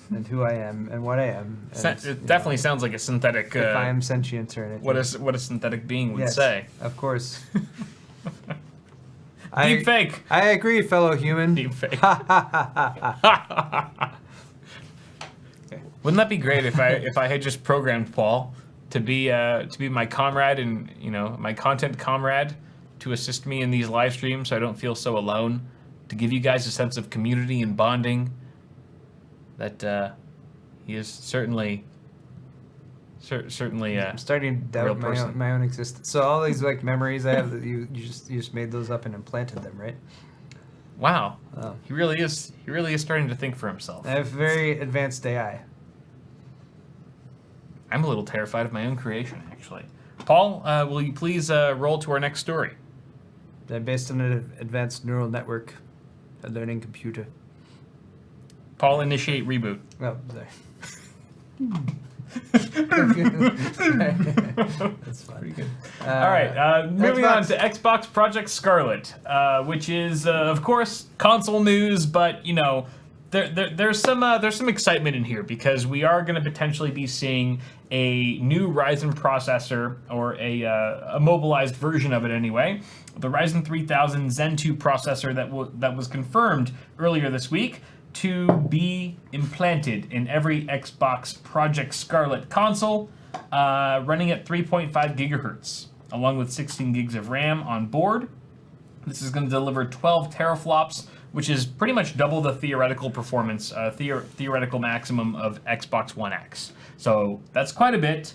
and who I am and what I am. And, It definitely sounds like a synthetic. if I am sentient or anything. What a synthetic being would Yes, say. Of course. Deep fake. I agree, fellow human. Deep fake. Wouldn't that be great if I had just programmed Paul to be my comrade and my content comrade to assist me in these live streams so I don't feel so alone, to give you guys a sense of community and bonding. That he is certainly. I'm starting to doubt my own existence. So all these like memories I have that you just made those up and implanted them, right? Wow. Oh. He really is starting to think for himself. I have very advanced AI. I'm a little terrified of my own creation, actually. Paul, will you please roll to our next story? Based on an advanced neural network, a learning computer. Paul, initiate reboot. Oh, sorry. That's fun. Pretty good. All right, moving Xbox. on to Xbox Project Scarlet, which is, of course, console news, but you know, there's some excitement in here because we are going to potentially be seeing a new Ryzen processor, or a mobilized version of it anyway. The Ryzen 3000 Zen 2 processor that was confirmed earlier this week to be implanted in every Xbox Project Scarlet console, running at 3.5 gigahertz, along with 16 gigs of RAM on board. This is going to deliver 12 teraflops, which is pretty much double the theoretical performance, theoretical maximum of Xbox One X. So that's quite a bit.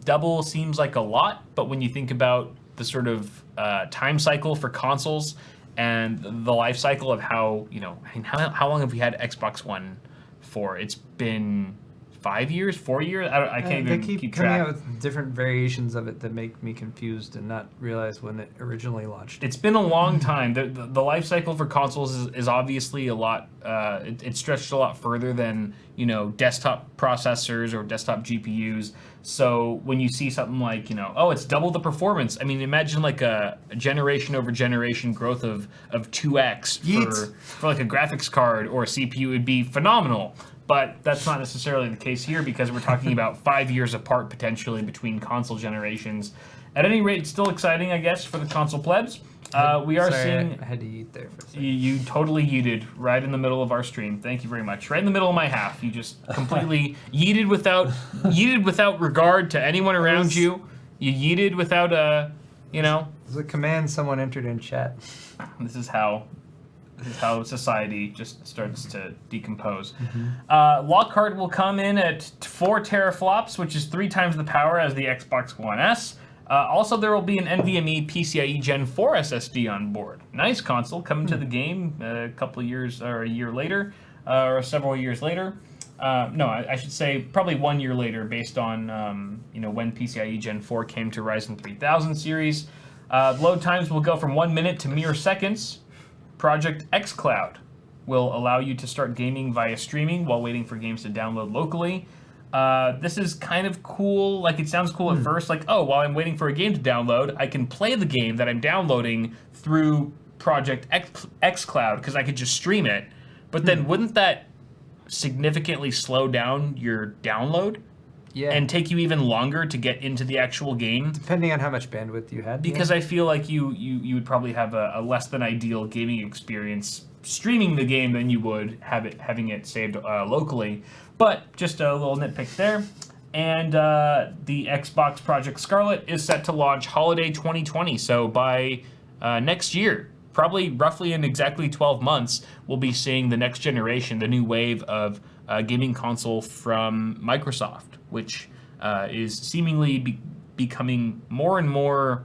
Double seems like a lot, but when you think about the sort of time cycle for consoles and the life cycle of how, you know, I mean, how long have we had Xbox One for? It's been 5 years, 4 years? I can't even keep coming track. out with different variations of it that make me confused and not realize when it originally launched. It's been a long time. The life cycle for consoles is obviously a lot. It's stretched a lot further than, you know, desktop processors or desktop GPUs. So when you see something like, you know, oh, it's double the performance. I mean, imagine like a generation over generation growth of 2x for like a graphics card or a CPU. It would be phenomenal. But that's not necessarily the case here because we're talking about 5 years apart potentially between console generations. At any rate, it's still exciting, I guess, for the console plebs. We are seeing. I had to eat there for a second. You totally yeeted right in the middle of our stream. Thank you very much. Right in the middle of my half. You just completely yeeted without regard to anyone around you. You yeeted without you know. It was a command someone entered in chat. This is how society just starts to decompose. Lockhart will come in at 4 teraflops, which is 3 times the power as the Xbox One S. Also, there will be an NVMe PCIe Gen 4 SSD on board. Nice console coming to the game a couple of years or a year later, or several years later. No, I should say probably 1 year later, based on you know, when PCIe Gen 4 came to Ryzen 3000 series. Load times will go from 1 minute to mere seconds. Project xCloud will allow you to start gaming via streaming while waiting for games to download locally. This is kind of cool. Like, it sounds cool at first, like, oh, while I'm waiting for a game to download, I can play the game that I'm downloading through Project xCloud because I could just stream it. But then wouldn't that significantly slow down your download? Yeah. And take you even longer to get into the actual game? Depending on how much bandwidth you had. Because I feel like you would probably have a less than ideal gaming experience streaming the game than you would having it saved locally. But just a little nitpick there. And the Xbox Project Scarlet is set to launch holiday 2020. So by next year, probably roughly in exactly 12 months, we'll be seeing the next generation, the new wave of gaming console from Microsoft, which is seemingly becoming more and more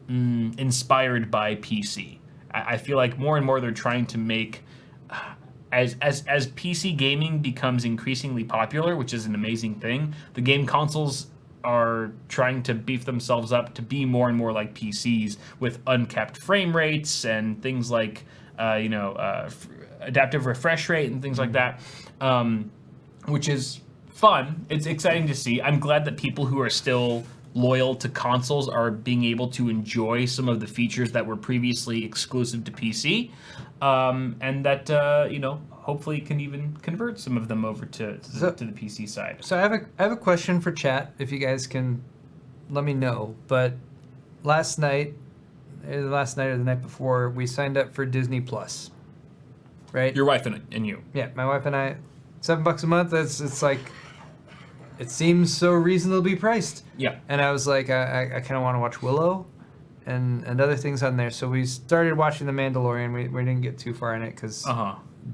inspired by PC. I feel like more and more they're trying to make, as PC gaming becomes increasingly popular, which is an amazing thing, the game consoles are trying to beef themselves up to be more and more like PCs with uncapped frame rates and things like, you know, adaptive refresh rate and things like that, which is fun. It's exciting to see. I'm glad that people who are still loyal to consoles are being able to enjoy some of the features that were previously exclusive to PC, and that you know, hopefully can even convert some of them over to the PC side. So I have a question for chat, if you guys can let me know. But last night or the night before, we signed up for Disney Plus, right? Your wife and you. Yeah, my wife and I. $7 a month. It's like, it seems so reasonably priced. Yeah. And I was like, I kind of want to watch Willow, and other things on there. So we started watching The Mandalorian. We didn't get too far in it because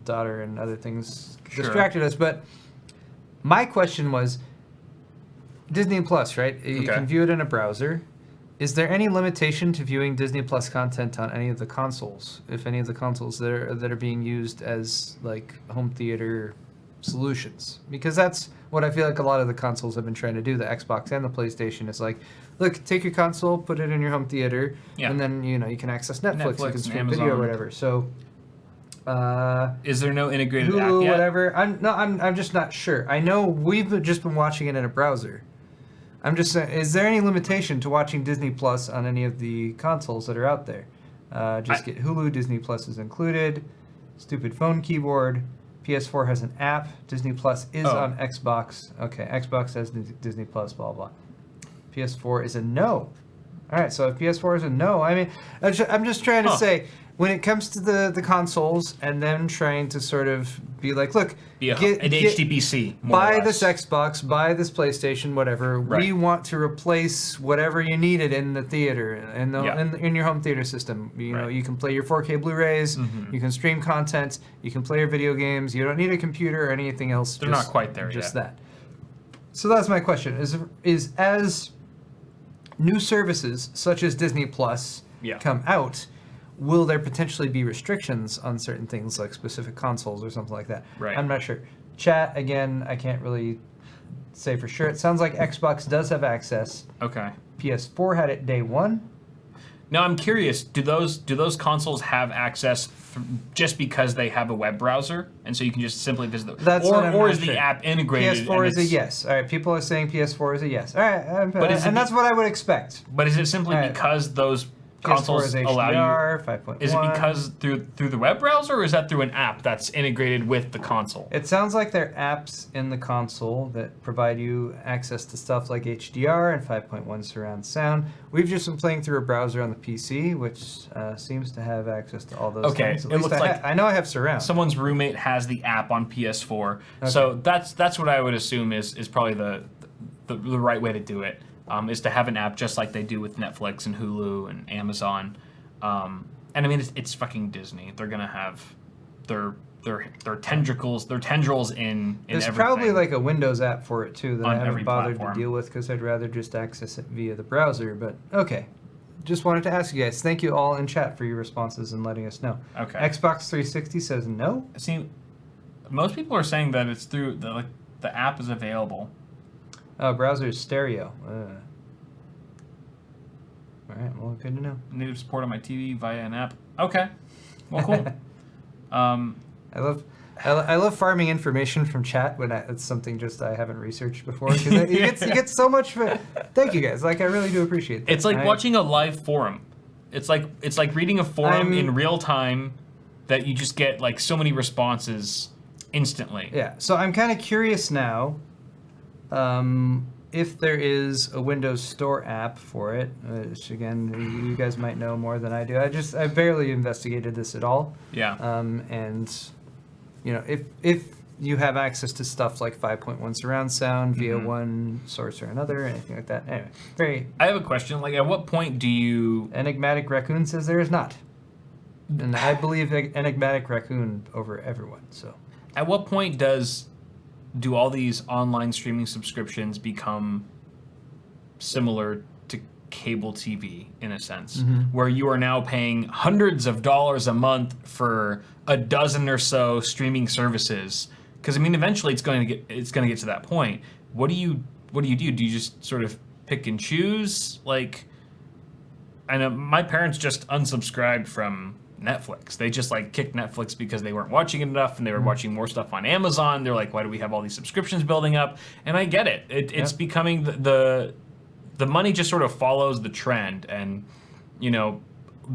daughter and other things distracted us. But my question was, Disney Plus, right? You can view it in a browser. Is there any limitation to viewing Disney Plus content on any of the consoles? If any of the consoles that are being used as like home theater solutions? Because that's what I feel like a lot of the consoles have been trying to do. The Xbox and the PlayStation is like, look, take your console, put it in your home theater, and then you know you can access Netflix, you can stream video or whatever. So Is there no integrated app Hulu, yet? whatever. I'm just not sure. I know we've just been watching it in a browser. I'm just saying, is there any limitation to watching Disney Plus on any of the consoles that are out there? Get Hulu, Disney Plus is included. Stupid phone keyboard. PS4 has an app. Disney Plus is on Xbox. Okay, Xbox has Disney Plus, blah, blah. PS4 is a no. All right, so if PS4 is a no, I mean, I'm just trying to say, when it comes to the consoles and them trying to sort of be like, look, an HTPC, buy this Xbox, buy this PlayStation, whatever. Right. We want to replace whatever you needed in the theater, in your home theater system. You know, you can play your 4K Blu-rays, you can stream content, you can play your video games. You don't need a computer or anything else. They're not quite there just yet. that. So that's my question: is as new services such as Disney Plus come out, will there potentially be restrictions on certain things like specific consoles or something like that? Right. I'm not sure. Chat, again, I can't really say for sure. It sounds like Xbox does have access. Okay. PS4 had it day one. Now I'm curious, do those consoles have access just because they have a web browser, and so you can just simply visit them? That's or is the app integrated? PS4 is a yes. All right, people are saying PS4 is a yes. All right, that's what I would expect. But is it simply because those consoles PS4 is allow HDR, you? 5.1. Is it because through the web browser, or is that through an app that's integrated with the console? It sounds like there are apps in the console that provide you access to stuff like HDR and 5.1 surround sound. We've just been playing through a browser on the PC, which seems to have access to all those things. At it least looks like I know I have surround. Someone's roommate has the app on PS4, so that's what I would assume is probably the right way to do it. Is to have an app just like they do with Netflix and Hulu and Amazon. And I mean, it's fucking Disney. They're gonna have their tendrils in There's everything. probably like a Windows app for it too that I every haven't bothered platform. to deal with because I'd rather just access it via the browser. But okay, just wanted to ask you guys. Thank you all in chat for your responses and letting us know. Okay. Xbox 360 says no. See, most people are saying that it's through the app is available. Browser is stereo. All right, well, good to know. Native support on my TV via an app. Okay, well, cool. I love farming information from chat when it's something just I haven't researched before. Because you get so much. Thank you guys. Like I really do appreciate that. It's like watching a live forum. It's like reading a forum in real time that you just get like so many responses instantly. Yeah. So I'm kind of curious now. If there is a Windows Store app for it, which again, you guys might know more than I do. I barely investigated this at all. Yeah. And you know, if you have access to stuff like 5.1 surround sound via one source or another, anything like that. Anyway, I have a question. Like, at what point do you? Enigmatic Raccoon says there is not, and I believe Enigmatic Raccoon over everyone. So, at what point do all these online streaming subscriptions become similar to cable TV in a sense, where you are now paying hundreds of dollars a month for a dozen or so streaming services? Because I mean, eventually it's going to get to that point. What do you do? Do you just sort of pick and choose? Like, I know my parents just unsubscribed from Netflix. They just like kicked Netflix because they weren't watching it enough, and they were watching more stuff on Amazon. They're like, why do we have all these subscriptions building up? And I get it. It's becoming the money just sort of follows the trend, and you know,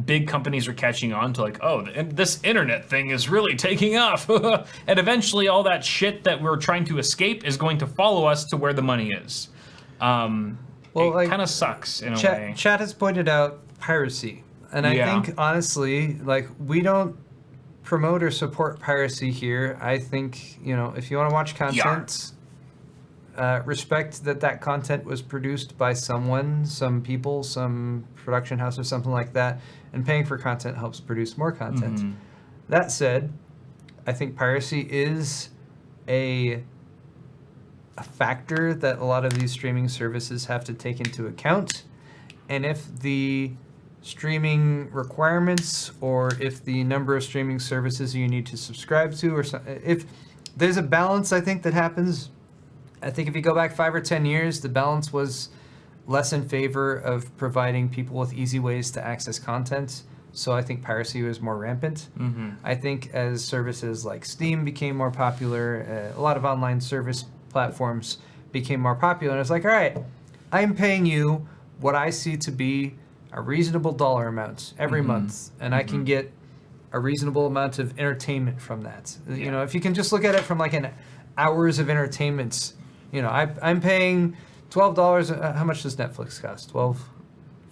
big companies are catching on to like, oh, this internet thing is really taking off, and eventually all that shit that we're trying to escape is going to follow us to where the money is. Well, it kind of sucks in a way. Chat has pointed out piracy. And I think, honestly, like, we don't promote or support piracy here. I think, you know, if you want to watch content, respect that content was produced by someone, some people, some production house or something like that, and paying for content helps produce more content. That said, I think piracy is a factor that a lot of these streaming services have to take into account. And if the streaming requirements, or if the number of streaming services you need to subscribe to, or if there's a balance, I think that happens. I think if you go back 5 or 10 years, the balance was less in favor of providing people with easy ways to access content so I think piracy was more rampant. I think as services like Steam became more popular, a lot of online service platforms became more popular, and it's like, all right, I'm paying you what I see to be a reasonable dollar amount every month, and I can get a reasonable amount of entertainment from that. You know, if you can just look at it from like an hours of entertainment, you know, I'm paying $12. How much does Netflix cost? 12,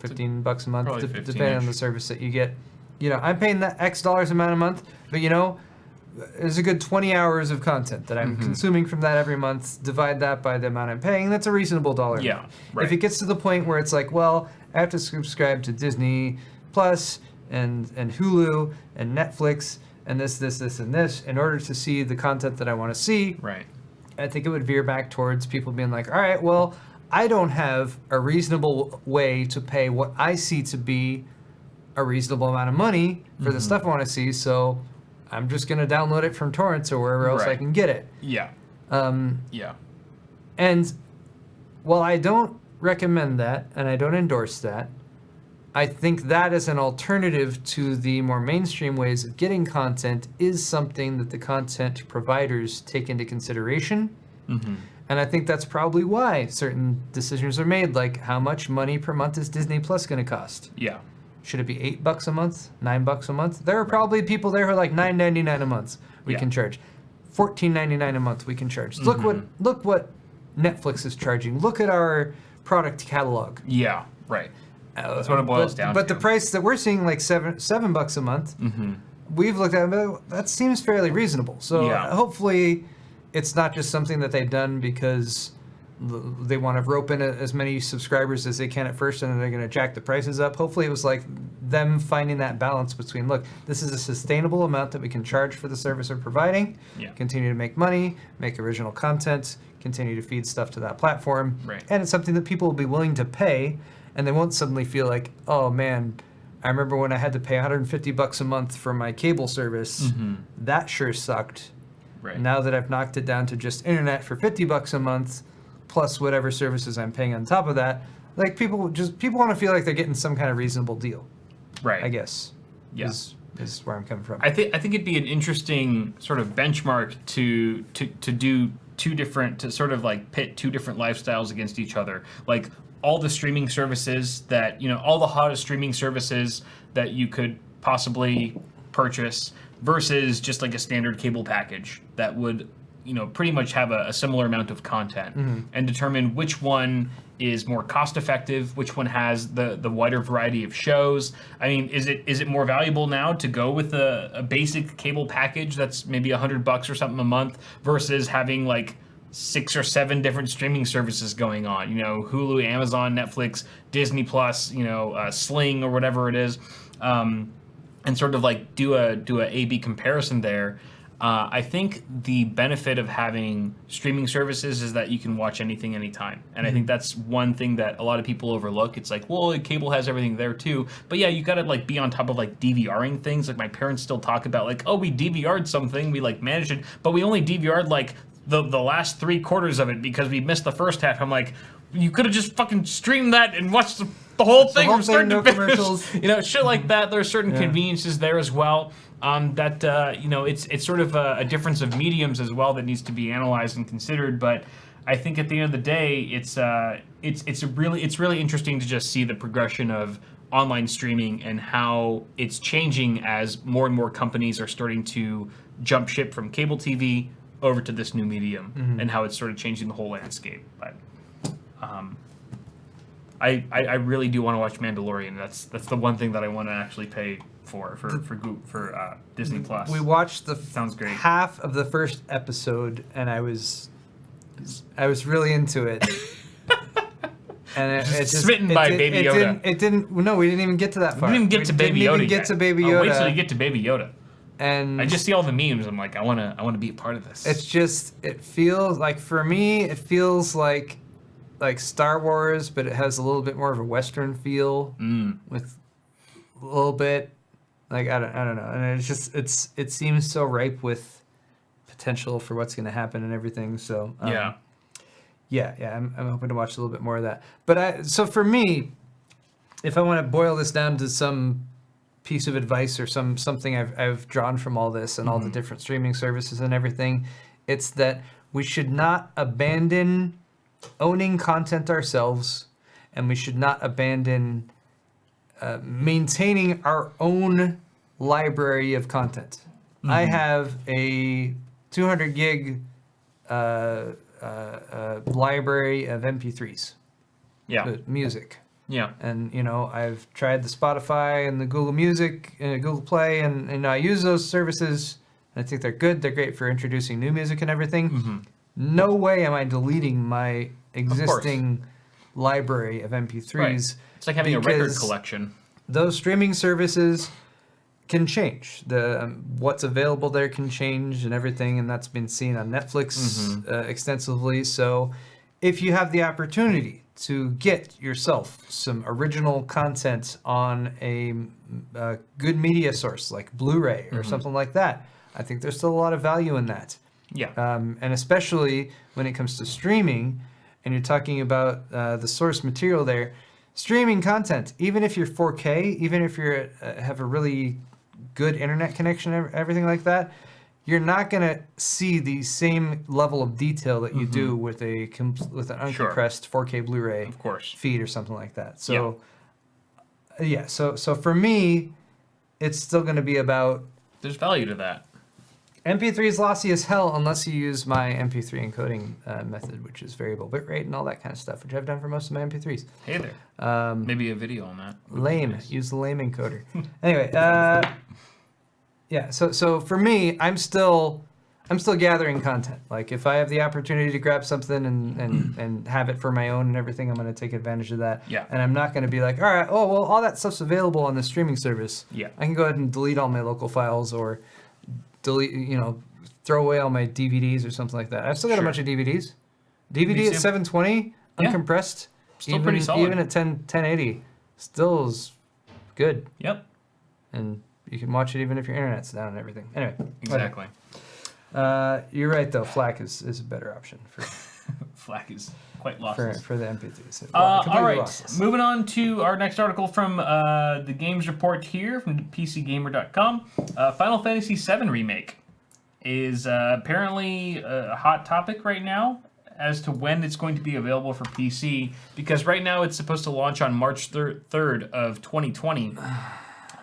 15 bucks a month, depending on the service that you get. You know, I'm paying that X dollars amount a month, but you know, there's a good 20 hours of content that I'm consuming from that every month. Divide that by the amount I'm paying. That's a reasonable dollar. Yeah, right. If it gets to the point where it's like, well, I have to subscribe to Disney Plus and Hulu and Netflix and this, and this in order to see the content that I want to see. Right. I think it would veer back towards people being like, all right, well, I don't have a reasonable way to pay what I see to be a reasonable amount of money for the stuff I want to see, so I'm just going to download it from torrents or wherever else I can get it. Yeah. And while I don't recommend that, and I don't endorse that, I think that as an alternative to the more mainstream ways of getting content is something that the content providers take into consideration. And I think that's probably why certain decisions are made, like how much money per month is Disney Plus going to cost? Yeah. Should it be $8 a month, $9 a month? There are probably people there who are like $9.99 a month we can charge, $14.99 a month we can charge. Look what Netflix is charging. Look at our product catalog. Yeah, right. That's what it boils down to. But the price that we're seeing, like $7 a month, we've looked at it, that seems fairly reasonable. So hopefully it's not just something that they've done because they want to rope in as many subscribers as they can at first, and then they're going to jack the prices up. Hopefully it was like them finding that balance between, look, this is a sustainable amount that we can charge for the service we're providing, continue to make money, make original content, continue to feed stuff to that platform, and it's something that people will be willing to pay, and they won't suddenly feel like, oh man, I remember when I had to pay $150 a month for my cable service. That sure sucked. Now that I've knocked it down to just internet for $50 a month, plus whatever services I'm paying on top of that, like people want to feel like they're getting some kind of reasonable deal. Right. I guess. Yeah. Is where I'm coming from. I think it'd be an interesting sort of benchmark to do two different, to sort of like pit two different lifestyles against each other. Like all the streaming services that, you know, all the hottest streaming services that you could possibly purchase versus just like a standard cable package that would, you know, pretty much have a similar amount of content, and determine which one is more cost effective, which one has the wider variety of shows. I mean, is it more valuable now to go with a basic cable package that's maybe $100 or something a month versus having like 6 or 7 different streaming services going on? You know, Hulu, Amazon, Netflix, Disney Plus, you know, Sling or whatever it is, and sort of like do a A/B comparison there. I think the benefit of having streaming services is that you can watch anything, anytime. And I think that's one thing that a lot of people overlook. It's like, well, cable has everything there too. But yeah, you gotta like be on top of like DVRing things. Like my parents still talk about like, oh, we DVR'd something, we like managed it, but we only DVR'd like the last 3/4 of it because we missed the first half. I'm like, you could have just fucking streamed that and watched the whole thing from start to finish. Commercials. You know, shit like that. There are certain conveniences there as well. That you know, it's sort of a difference of mediums as well that needs to be analyzed and considered. But I think at the end of the day, it's really interesting to just see the progression of online streaming and how it's changing as more and more companies are starting to jump ship from cable TV over to this new medium, and how it's sort of changing the whole landscape. But I really do want to watch Mandalorian. That's the one thing that I want to actually pay for Disney Plus. We watched sounds great. Half of the first episode, and I was really into it. And it just smitten by Baby Yoda. No, we didn't even get to that far. We didn't get to Baby Yoda. Wait till you get to Baby Yoda. And I just see all the memes. I'm like, I want to be a part of this. It feels like, for me, it feels like Star Wars, but it has a little bit more of a Western feel with a little bit, like, I don't know. And it's just, it seems so ripe with potential for what's going to happen and everything. So, I'm hoping to watch a little bit more of that. But so for me, if I want to boil this down to some piece of advice or something I've drawn from all this and all the different streaming services and everything, it's that we should not abandon owning content ourselves, and we should not abandon maintaining our own library of content. I have a 200 gig library of MP3s. Yeah. Music. Yeah. And, you know, I've tried the Spotify and the Google Music, Google Play, and I use those services. I think they're good. They're great for introducing new music and everything. No way am I deleting my existing library of MP3s. Right. It's like having a record collection. Those streaming services can change. What's available there can change and everything, and that's been seen on Netflix extensively. So if you have the opportunity to get yourself some original content on a good media source like Blu-ray or something like that, I think there's still a lot of value in that. Yeah. And especially when it comes to streaming, and you're talking about the source material there, streaming content, even if you're 4K, even if you're have a really good internet connection, everything like that, you're not going to see the same level of detail that you do with an uncompressed 4K Blu-ray feed or something like that. So, so for me, it's still going to be about... There's value to that. MP3 is lossy as hell unless you use my MP3 encoding method, which is variable bitrate and all that kind of stuff, which I've done for most of my MP3s. Hey there. Maybe a video on that. Lame. Nice. Use the lame encoder. Anyway, yeah. So for me, I'm still gathering content. Like if I have the opportunity to grab something and have it for my own and everything, I'm going to take advantage of that. Yeah. And I'm not going to be like, all right, oh well, all that stuff's available on the streaming service. Yeah. I can go ahead and delete all my local files or delete, throw away all my DVDs or something like that. I've still got a bunch of DVDs. DVD at 720, uncompressed, still pretty solid. Even at 1080, still is good. Yep. And you can watch it even if your internet's down and everything. Anyway. Exactly. You're right though. FLAC is a better option for. FLAC is quite lossless for the MP3s. All right, moving on to our next article from the Games Report here from PCGamer.com. Final Fantasy VII Remake is apparently a hot topic right now as to when it's going to be available for PC, because right now it's supposed to launch on March 3rd of 2020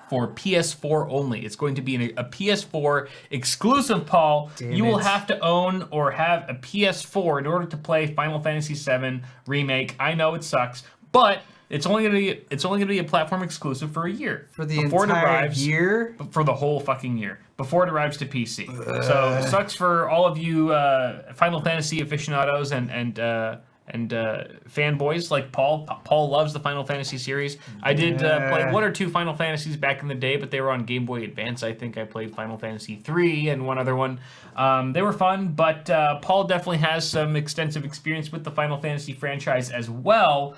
for PS4 only. It's going to be a PS4 exclusive, Paul. You will have to own or have a PS4 in order to play Final Fantasy VII Remake. I know it sucks, but it's only gonna be a platform exclusive for a year. For the entire year? For the whole fucking year. Before it arrives to PC. So it sucks for all of you Final Fantasy aficionados and fanboys like Paul. Paul loves the Final Fantasy series. I did play one or two Final Fantasies back in the day, but they were on Game Boy Advance. I think I played Final Fantasy 3 and one other one. They were fun, but Paul definitely has some extensive experience with the Final Fantasy franchise as well.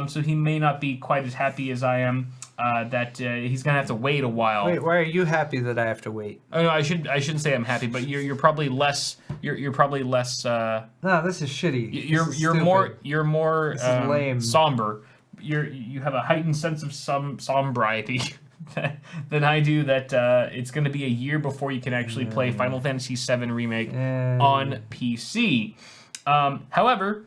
So he may not be quite as happy as I am that he's gonna have to wait a while. Wait, why are you happy that I have to wait? Oh no, I shouldn't say I'm happy, but you're probably less. You're probably less. No, this is shitty. You're more lame. Somber. You have a heightened sense of sombriety than I do. That it's going to be a year before you can actually play Final Fantasy VII Remake on PC. However,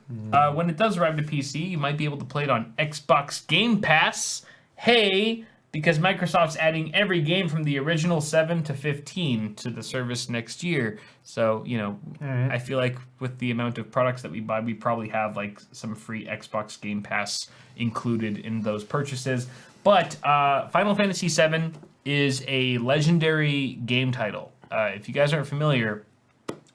when it does arrive to PC, you might be able to play it on Xbox Game Pass. Hey, because Microsoft's adding every game from the original 7 to 15 to the service next year. So, I feel like with the amount of products that we buy, we probably have like some free Xbox Game Pass included in those purchases. But Final Fantasy VII is a legendary game title. If you guys aren't familiar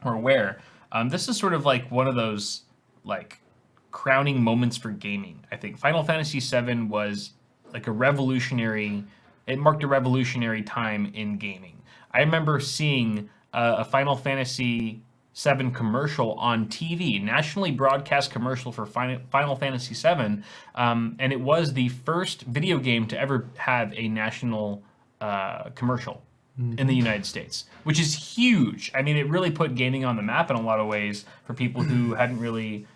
or aware, this is sort of like one of those like crowning moments for gaming. I think Final Fantasy VII was like it marked a revolutionary time in gaming. I remember seeing a Final Fantasy VII commercial on TV, nationally broadcast commercial for Final Fantasy VII, and it was the first video game to ever have a national commercial in the United States, which is huge. I mean, it really put gaming on the map in a lot of ways for people who hadn't really,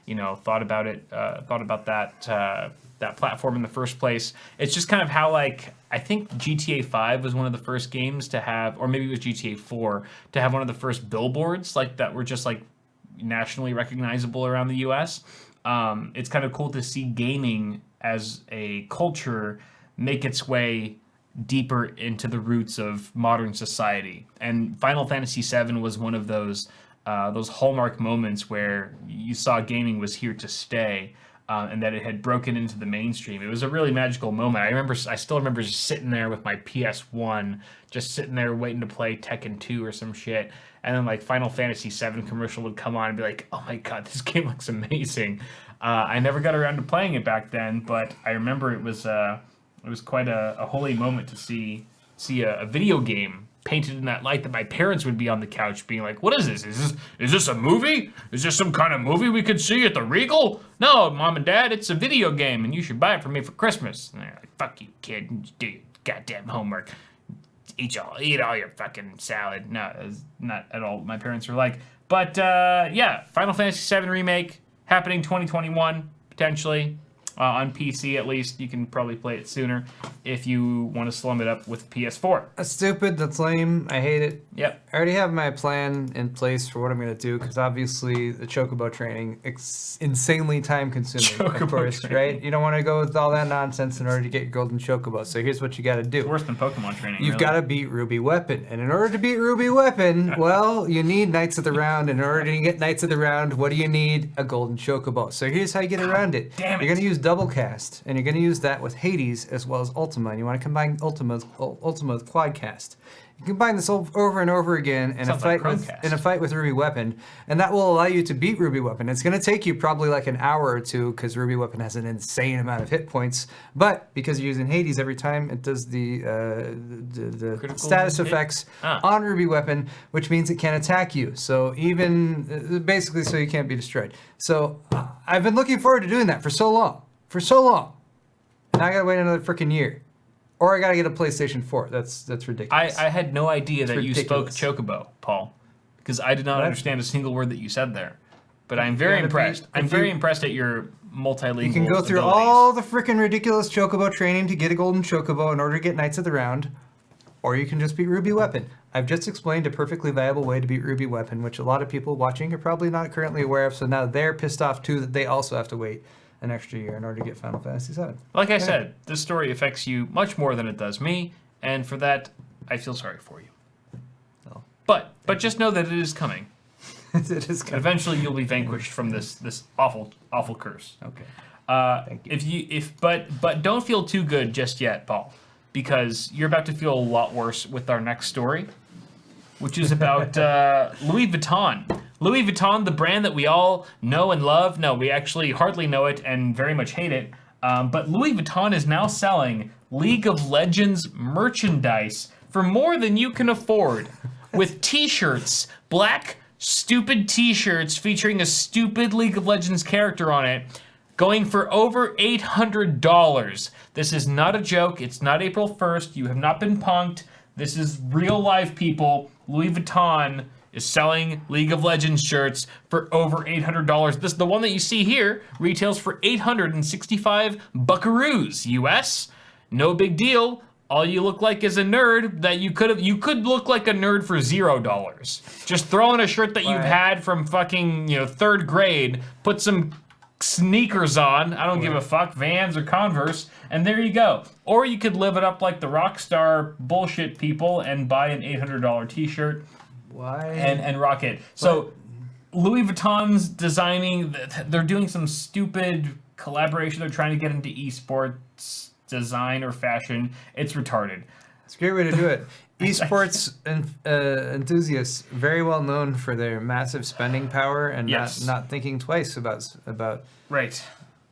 thought about it, that platform in the first place. It's just kind of how, like, I think GTA 5 was one of the first games to have, or maybe it was GTA 4, to have one of the first billboards like that were just like nationally recognizable around the US. It's kind of cool to see gaming as a culture make its way deeper into the roots of modern society. And Final Fantasy VII was one of those hallmark moments where you saw gaming was here to stay, and that it had broken into the mainstream. It was a really magical moment. I still remember just sitting there with my PS1, just sitting there waiting to play Tekken 2 or some shit. And then like Final Fantasy VII commercial would come on and be like, oh my god, this game looks amazing. I never got around to playing it back then, but I remember it was quite a holy moment to see a video game painted in that light that my parents would be on the couch being like, what is this? Is this a movie? Is this some kind of movie we could see at the Regal? No, Mom and Dad, it's a video game and you should buy it for me for Christmas. And they're like, fuck you, kid. Do your goddamn homework. Eat all your fucking salad. No, it's not at all what my parents were like. But yeah, Final Fantasy VII Remake happening 2021, potentially. On PC, at least. You can probably play it sooner if you want to slum it up with PS4. That's stupid. That's lame. I hate it. Yep. I already have my plan in place for what I'm going to do, because obviously the Chocobo training insanely time-consuming, of course, training. Right? You don't want to go with all that nonsense in order to get your golden Chocobo. So here's what you got to do. It's worse than Pokemon training. You've got to beat Ruby Weapon, and in order to beat Ruby Weapon, well, you need Knights of the Round. In order to get Knights of the Round, what do you need? A golden Chocobo. So here's how you get around it. Damn it. You're going to use double cast, and you're going to use that with Hades as well as Ultima, and you want to combine Ultima with quad cast. You combine this over and over again in a fight with Ruby Weapon, and that will allow you to beat Ruby Weapon. It's going to take you probably like an hour or two, because Ruby Weapon has an insane amount of hit points, but because you're using Hades every time, it does the status effects on Ruby Weapon, which means it can't attack you. So basically so you can't be destroyed. So I've been looking forward to doing that for so long. And I gotta wait another freaking year. Or I gotta get a PlayStation 4. That's ridiculous. I had no idea that you spoke Chocobo, Paul, because I did not understand a single word that you said there. But I'm very impressed. I'm very impressed at your multilingual You can go through all the freaking ridiculous Chocobo training to get a golden Chocobo in order to get Knights of the Round, or you can just beat Ruby Weapon. I've just explained a perfectly viable way to beat Ruby Weapon, which a lot of people watching are probably not currently aware of, so now they're pissed off too that they also have to wait an extra year in order to get Final Fantasy VII. Like I said, this story affects you much more than it does me, and for that, I feel sorry for you. Oh, but just know that it is coming. It is coming. Eventually, you'll be vanquished from this awful curse. Okay. Thank you. But don't feel too good just yet, Paul, because you're about to feel a lot worse with our next story, which is about Louie Vuitton. Louie Vuitton, the brand that we all know and love. No, we actually hardly know it and very much hate it. But Louie Vuitton is now selling League of Legends merchandise for more than you can afford. With t-shirts, black, stupid t-shirts featuring a stupid League of Legends character on it, going for over $800. This is not a joke. It's not April 1st. You have not been punked. This is real life, people. Louie Vuitton is selling League of Legends shirts for over $800. The one that you see here retails for 865 buckaroos US. No big deal. All you look like is a nerd that you could look like a nerd for $0. Just throw on a shirt that you've had from fucking, third grade, put some sneakers on, I don't give a fuck, Vans or Converse, and there you go. Or you could live it up like the rock star bullshit people and buy an $800 t-shirt. Why? And rock it. So Louis Vuitton's designing, they're doing some stupid collaboration. They're trying to get into esports design or fashion. It's retarded. It's a great way to do it. Esports enthusiasts, very well known for their massive spending power and not thinking twice about right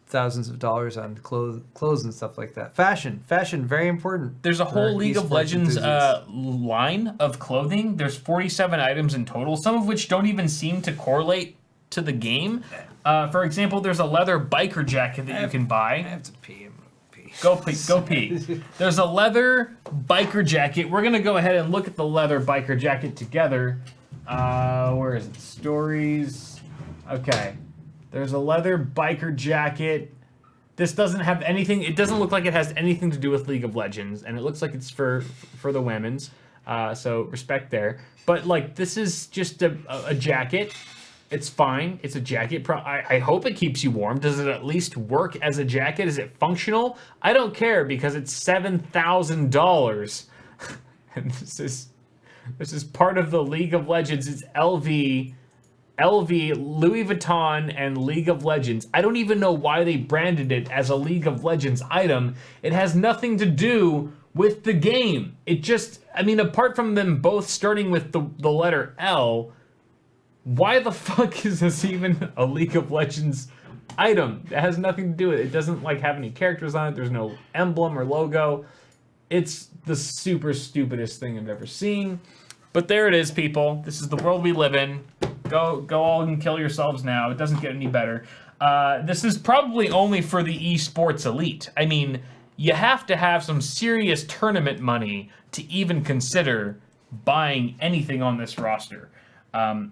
thousands of dollars on clothes and stuff like that. Fashion, very important. There's a whole League of Legends line of clothing. There's 47 items in total, some of which don't even seem to correlate to the game. For example, there's a leather biker jacket that you can buy. I have to pee. Go pee. There's a leather biker jacket. We're gonna go ahead and look at the leather biker jacket together. Where is it? Stories. Okay. There's a leather biker jacket. This doesn't have anything. It doesn't look like it has anything to do with League of Legends, and it looks like it's for the women's. So respect there. But like, this is just a jacket. It's fine. It's a jacket. I hope it keeps you warm. Does it at least work as a jacket? Is it functional? I don't care because it's $7,000. And this is part of the League of Legends. It's LV, Louis Vuitton, and League of Legends. I don't even know why they branded it as a League of Legends item. It has nothing to do with the game. It just, I mean, apart from them both starting with the letter L, why the fuck is this even a League of Legends item? It has nothing to do with it. It doesn't like have any characters on it. There's no emblem or logo. It's the super stupidest thing I've ever seen. But there it is, people. This is the world we live in. Go all and kill yourselves now. It doesn't get any better. This is probably only for the esports elite. I mean, you have to have some serious tournament money to even consider buying anything on this roster.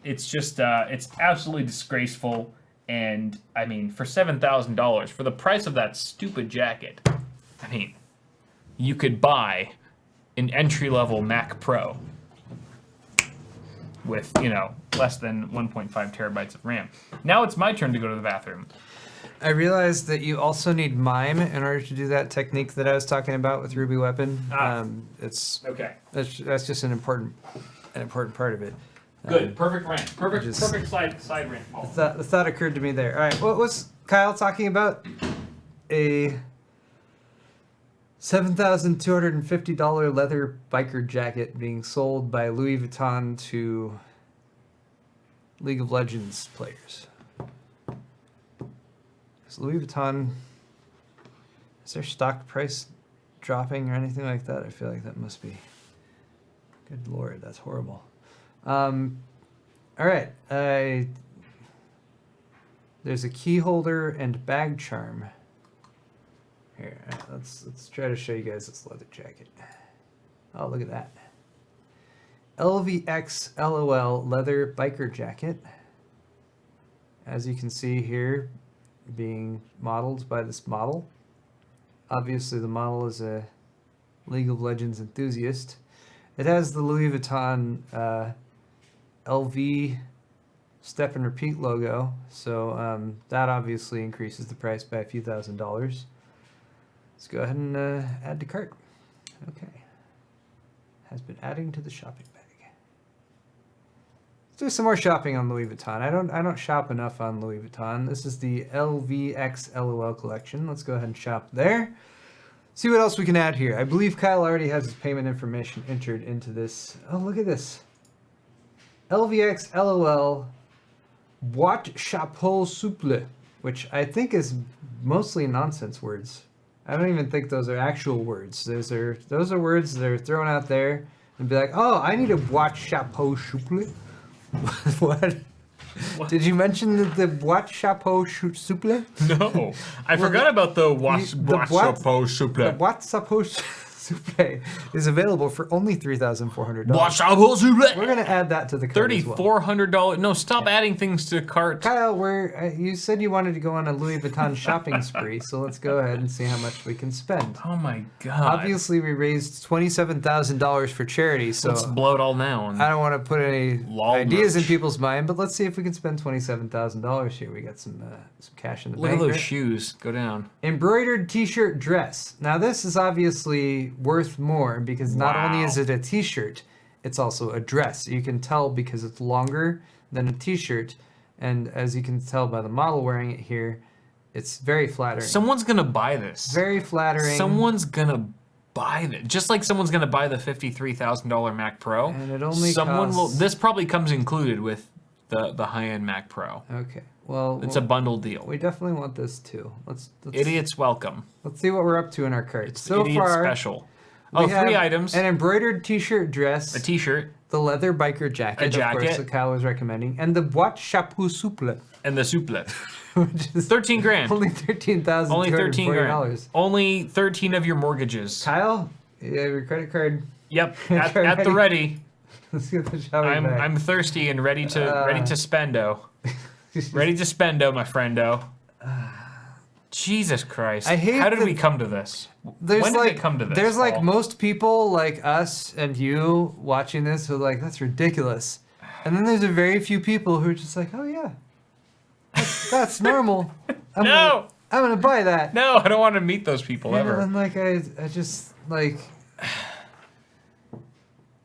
It's just, it's absolutely disgraceful. And I mean, for $7,000, for the price of that stupid jacket, I mean, you could buy an entry-level Mac Pro with, you know, less than 1.5 terabytes of RAM. Now it's my turn to go to the bathroom. I realized that you also need mime in order to do that technique that I was talking about with Ruby Weapon. It's okay. That's just an important part of it. Good, perfect rant. Perfect side rant. Oh. The thought occurred to me there. All right, what was Kyle talking about? A $7,250 leather biker jacket being sold by Louis Vuitton to League of Legends players. Is Louis Vuitton, is their stock price dropping or anything like that? I feel like that must be. Good Lord, that's horrible. All right, there's a key holder and bag charm. Here, all right, let's try to show you guys this leather jacket. Oh, look at that. LVX LOL leather biker jacket. As you can see here, being modeled by this model. Obviously, the model is a League of Legends enthusiast. It has the Louis Vuitton LV step and repeat logo, so that obviously increases the price by a few $1,000s. Let's go ahead and add to cart. Okay. Has been adding to the shopping bag. Let's do some more shopping on Louis Vuitton. I don't shop enough on Louis Vuitton. This is the LVX LOL collection. Let's go ahead and shop there. See what else we can add here. I believe Kyle already has his payment information entered into this. Oh, look at this. LVX LOL Boîte Chapeau Souple, which I think is mostly nonsense words. I don't even think those are actual words. Those are words that are thrown out there and be like, oh, I need a Boîte Chapeau Souple. What? Did you mention the Boîte Chapeau Souple? No, I forgot about the Boîte Chapeau Souple. The Boîte Chapeau Souple is available for only $3,400. Boîte Chapeau Souple. We're gonna add that to the cart as well. $3,400. No, stop adding things to cart. Kyle, you said you wanted to go on a Louis Vuitton shopping spree, so let's go ahead and see how much we can spend. Oh my god! Obviously, we raised $27,000 for charity, so let's blow it all now. I don't want to put any ideas in people's mind, but let's see if we can spend $27,000 here. We got some cash in the bank. Look at those shoes. Go down. Embroidered t-shirt dress. Now this is obviously worth more because not only is it a t-shirt, it's also a dress. You can tell because it's longer than a t-shirt, and as you can tell by the model wearing it here, it's very flattering. Someone's gonna buy this. Very flattering. Someone's gonna buy this. Just like someone's gonna buy the $53,000 Mac Pro. And it only costs... This probably comes included with the high-end Mac Pro. Okay. Well, it's a bundle deal. We definitely want this too. Let's idiots welcome. Let's see what we're up to in our cart. It's so idiot far, special. Oh, 3 items. An embroidered t-shirt dress. A t-shirt. the leather biker jacket, of course, that Kyle was recommending, and the boîte chapeau souple. And the souplet. Which is 13 grand. Only $13,000. Only 13 grand. Only 13 of your mortgages. Kyle, you have your credit card. Yep, at the ready. Let's get the shopping bag. I'm thirsty and ready to spendo. Ready to spendo, my friendo. Jesus Christ. How did we come to this? When did it come to this? There's like most people like us and you watching this who are like, that's ridiculous. And then there's a very few people who are just like, oh yeah, that's normal. I'm gonna buy that. No, I don't want to meet those people ever. And like I just like,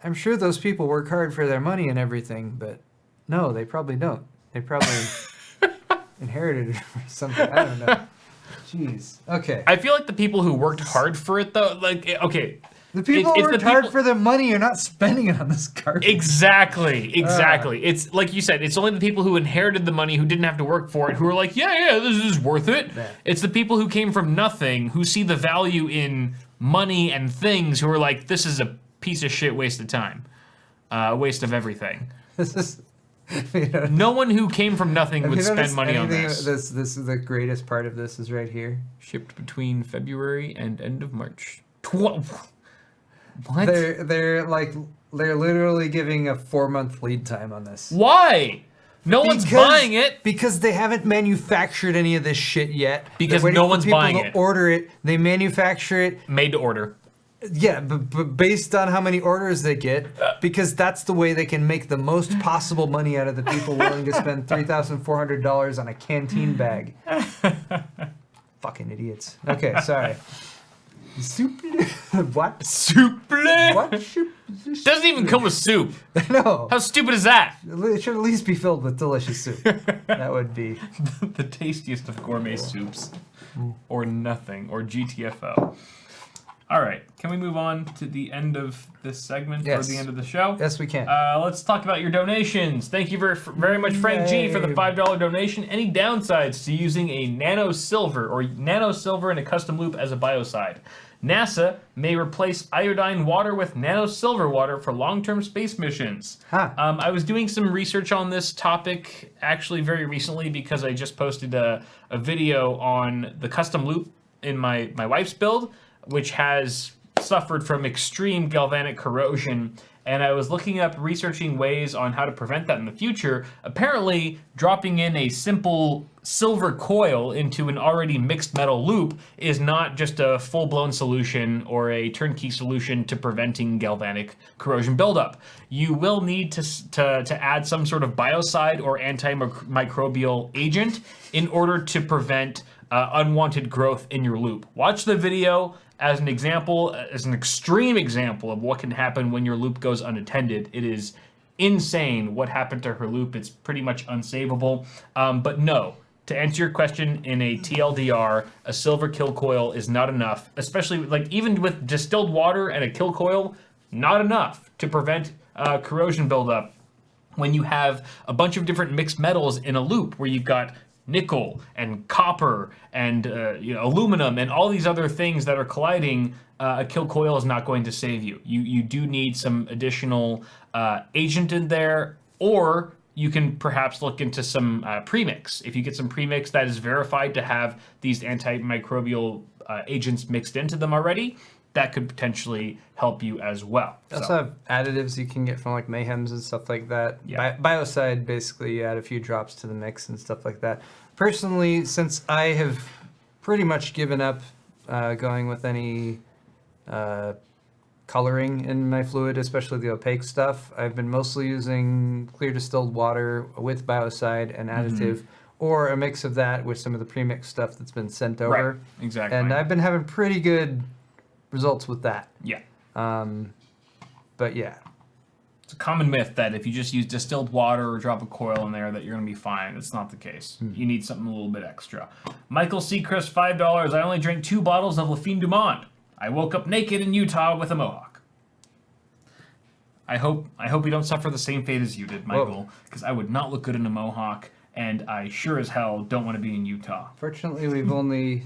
I'm sure those people work hard for their money and everything, but no, they probably don't. They probably inherited it or something. I don't know. Jeez. Okay. I feel like the people who worked hard for it, though, like, okay. The people who worked hard for their money are not spending it on this garbage. Exactly. It's like you said, it's only the people who inherited the money, who didn't have to work for it, who are like, yeah, this is worth it. Yeah. It's the people who came from nothing, who see the value in money and things, who are like, this is a piece of shit waste of time. A waste of everything. This is... No one who came from nothing would spend money on this. This is the greatest part of this is right here. Shipped between February and end of March. What? They're literally giving a 4-month lead time on this. Why? No one's buying it. Because they haven't manufactured any of this shit yet. Because no one's buying it. Order it. They manufacture it. Made to order. Yeah, but based on how many orders they get, because that's the way they can make the most possible money out of the people willing to spend $3,400 on a canteen bag. Fucking idiots. Okay, sorry. Souple? What? Souple? What? Doesn't even come with soup. No. How stupid is that? It should at least be filled with delicious soup. That would be the tastiest of gourmet soups. Or nothing. Or GTFO. All right, can we move on to the end of this segment or the end of the show? Yes, we can. Let's talk about your donations. Thank you very much, Frank G, for the $5 donation. Any downsides to using a nano silver in a custom loop as a biocide? NASA may replace iodine water with nano silver water for long-term space missions. I was doing some research on this topic actually very recently because I just posted a video on the custom loop in my wife's build, which has suffered from extreme galvanic corrosion. And I was looking up, researching ways on how to prevent that in the future. Apparently, dropping in a simple silver coil into an already mixed metal loop is not just a full-blown solution or a turnkey solution to preventing galvanic corrosion buildup. You will need to add some sort of biocide or antimicrobial agent in order to prevent unwanted growth in your loop. Watch the video as an example, as an extreme example of what can happen when your loop goes unattended. It is insane what happened to her loop. It's pretty much unsavable. But no, to answer your question in a TLDR, a silver kill coil is not enough, especially like even with distilled water and a kill coil, not enough to prevent corrosion buildup when you have a bunch of different mixed metals in a loop where you've got nickel and copper and aluminum and all these other things that are colliding. A kill coil is not going to save you. You do need some additional agent in there, or you can perhaps look into some premix. If you get some premix that is verified to have these antimicrobial agents mixed into them already, that could potentially help you as well. You also have additives you can get from like Mayhems and stuff like that. Yeah. Biocide, basically, you add a few drops to the mix and stuff like that. Personally, since I have pretty much given up going with any coloring in my fluid, especially the opaque stuff, I've been mostly using clear distilled water with biocide and additive, or a mix of that with some of the premix stuff that's been sent over. Right, exactly. And I've been having pretty good results with that. Yeah. But yeah. It's a common myth that if you just use distilled water or drop a coil in there that you're going to be fine. It's not the case. You need something a little bit extra. Michael Seacrest, $5. I only drank 2 bottles of Lafine du Monde. I woke up naked in Utah with a mohawk. I hope you don't suffer the same fate as you did, Michael, because I would not look good in a mohawk, and I sure as hell don't want to be in Utah. Fortunately, we've only,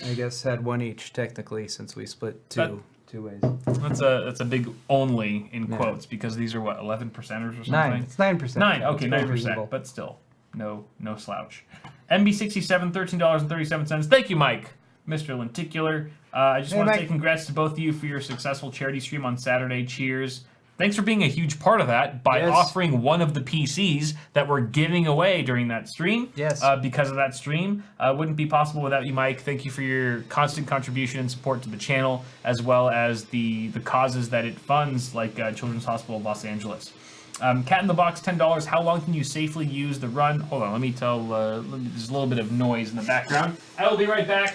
I guess, had one each technically since we split two two ways. That's a big only in quotes because these are what 11% or something. 9. It's 9%. 9. Okay, it's 9%. But still, no slouch. MB67, $13.37. Thank you, Mike, Mr. Lenticular. I just want to say congrats to both of you for your successful charity stream on Saturday. Cheers. Thanks for being a huge part of that by offering one of the PCs that we're giving away during that stream. Yes. Because of that stream. Wouldn't be possible without you, Mike. Thank you for your constant contribution and support to the channel, as well as the causes that it funds, like Children's Hospital of Los Angeles. Cat in the Box, $10. How long can you safely use the run? Hold on, let me tell. There's a little bit of noise in the background. I will be right back.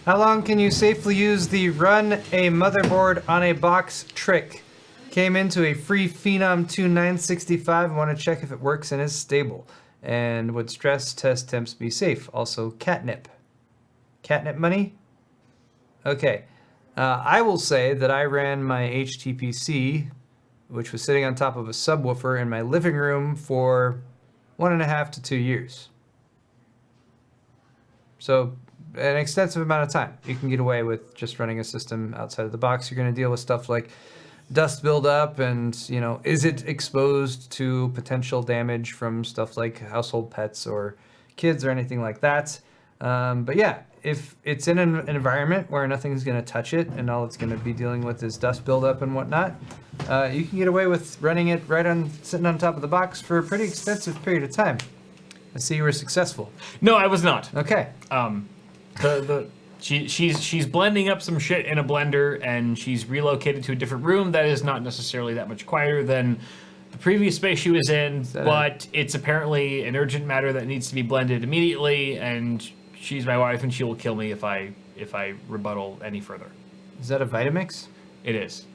How long can you safely use the run a motherboard on a box trick? Came into a free Phenom 2 965. Want to check if it works and is stable. And would stress test temps be safe? Also, catnip. Catnip money? Okay. I will say that I ran my HTPC, which was sitting on top of a subwoofer in my living room for 1.5 to 2 years. So, an extensive amount of time. You can get away with just running a system outside of the box. You're going to deal with stuff like dust buildup and, you know, is it exposed to potential damage from stuff like household pets or kids or anything like that. But yeah, if it's in an environment where nothing's going to touch it and all it's going to be dealing with is dust buildup and whatnot, you can get away with running it sitting on top of the box for a pretty extensive period of time. I see you were successful. No, I was not. Okay. She's blending up some shit in a blender, and she's relocated to a different room that is not necessarily that much quieter than the previous space she was in, but it's apparently an urgent matter that needs to be blended immediately, and she's my wife, and she will kill me if I rebuttal any further. Is that a Vitamix? It is.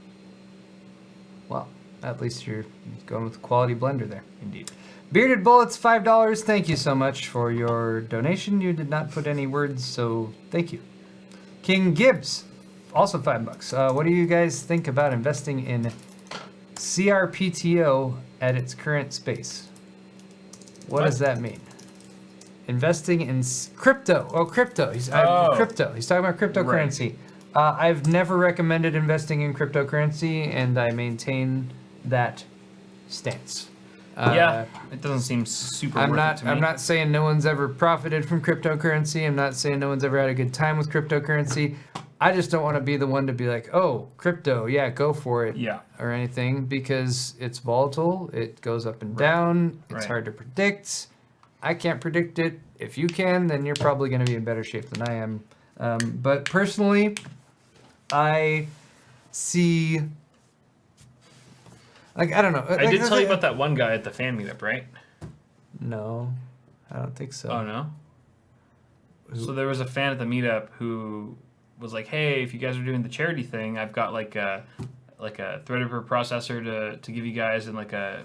Well, at least you're going with a quality blender there. Indeed. Bearded Bullets, $5. Thank you so much for your donation. You did not put any words, so thank you. King Gibbs, also $5. What do you guys think about investing in CRPTO at its current space? What does that mean? Investing in crypto. Oh, crypto. Crypto. He's talking about cryptocurrency. Right. I've never recommended investing in cryptocurrency, and I maintain that stance. Yeah, it doesn't seem super worth it to me. I'm not saying no one's ever profited from cryptocurrency. I'm not saying no one's ever had a good time with cryptocurrency. I just don't want to be the one to be like, oh, crypto, yeah, go for it. Yeah. Or anything, because it's volatile. It goes up and down. It's hard to predict. I can't predict it. If you can, then you're probably going to be in better shape than I am. But personally, I see... Like, I don't know. I did tell you about that one guy at the fan meetup, right? No, I don't think so. Oh, no? So there was a fan at the meetup who was like, hey, if you guys are doing the charity thing, I've got like a Threadripper processor to give you guys and like a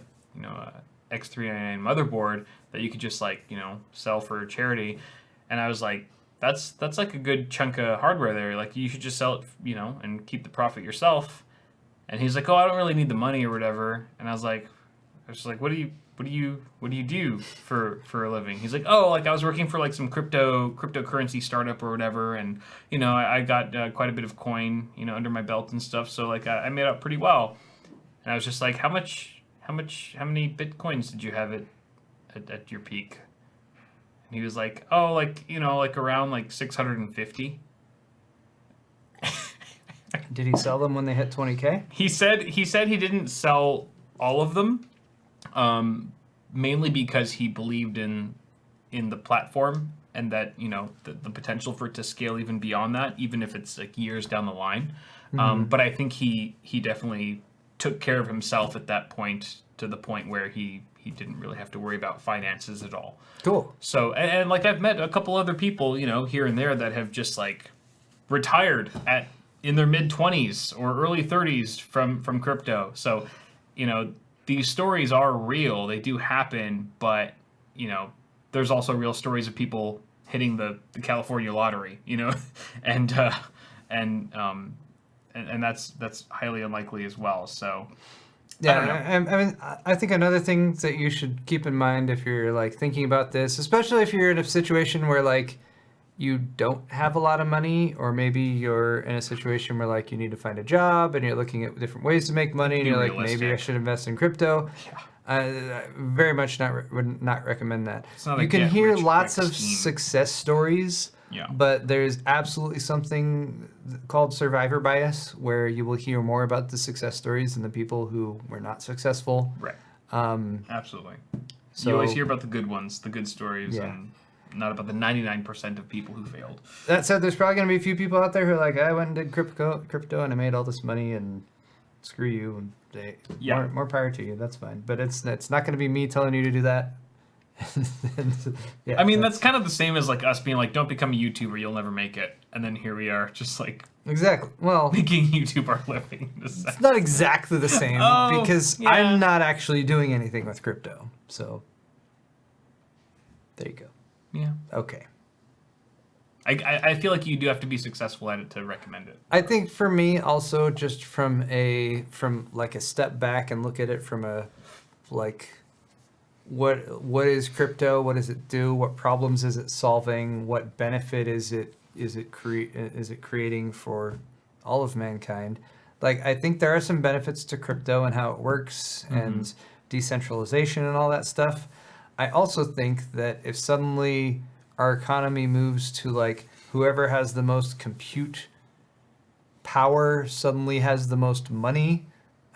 X399 motherboard that you could just like, sell for charity. And I was like, that's like a good chunk of hardware there. Like you should just sell it, and keep the profit yourself. And he's like, oh, I don't really need the money or whatever. And I was just like, what do you do for a living? He's like, oh, like I was working for like some cryptocurrency startup or whatever, and I got quite a bit of coin under my belt and stuff. So like I made out pretty well. And I was just like, how many bitcoins did you have at your peak? And he was like, oh, like like around like 650. Did he sell them when they hit 20K? He said he didn't sell all of them, mainly because he believed in the platform and that the potential for it to scale even beyond that, even if it's like years down the line. But I think he definitely took care of himself at that point, to the point where he didn't really have to worry about finances at all. Cool. So and like I've met a couple other people here and there that have just like retired in their mid-20s or early 30s from crypto. So, these stories are real. They do happen, but, there's also real stories of people hitting the California lottery, and that's highly unlikely as well. So, yeah, I think another thing that you should keep in mind if you're like thinking about this, especially if you're in a situation where like you don't have a lot of money, or maybe you're in a situation where like you need to find a job and you're looking at different ways to make money, and you're like, maybe I should invest in crypto. I very much would not recommend that. You can hear lots of success stories, but there's absolutely something called survivor bias, where you will hear more about the success stories than the people who were not successful. Right. Absolutely. So, you always hear about the good ones, the good stories, and not about the 99% of people who failed. That said, there's probably going to be a few people out there who are like, I went and did crypto and I made all this money, and screw you. And more power to you. That's fine. But it's not going to be me telling you to do that. I mean, that's kind of the same as like us being like, don't become a YouTuber, you'll never make it. And then here we are, just like exactly. Well, making YouTube our living. It's not exactly the same because I'm not actually doing anything with crypto. So there you go. Yeah. Okay. I feel like you do have to be successful at it to recommend it. I think for me also, just from like a step back and look at it from a like what is crypto? What does it do? What problems is it solving? What benefit is it creating for all of mankind? Like, I think there are some benefits to crypto and how it works and decentralization and all that stuff. I also think that if suddenly our economy moves to like whoever has the most compute power suddenly has the most money,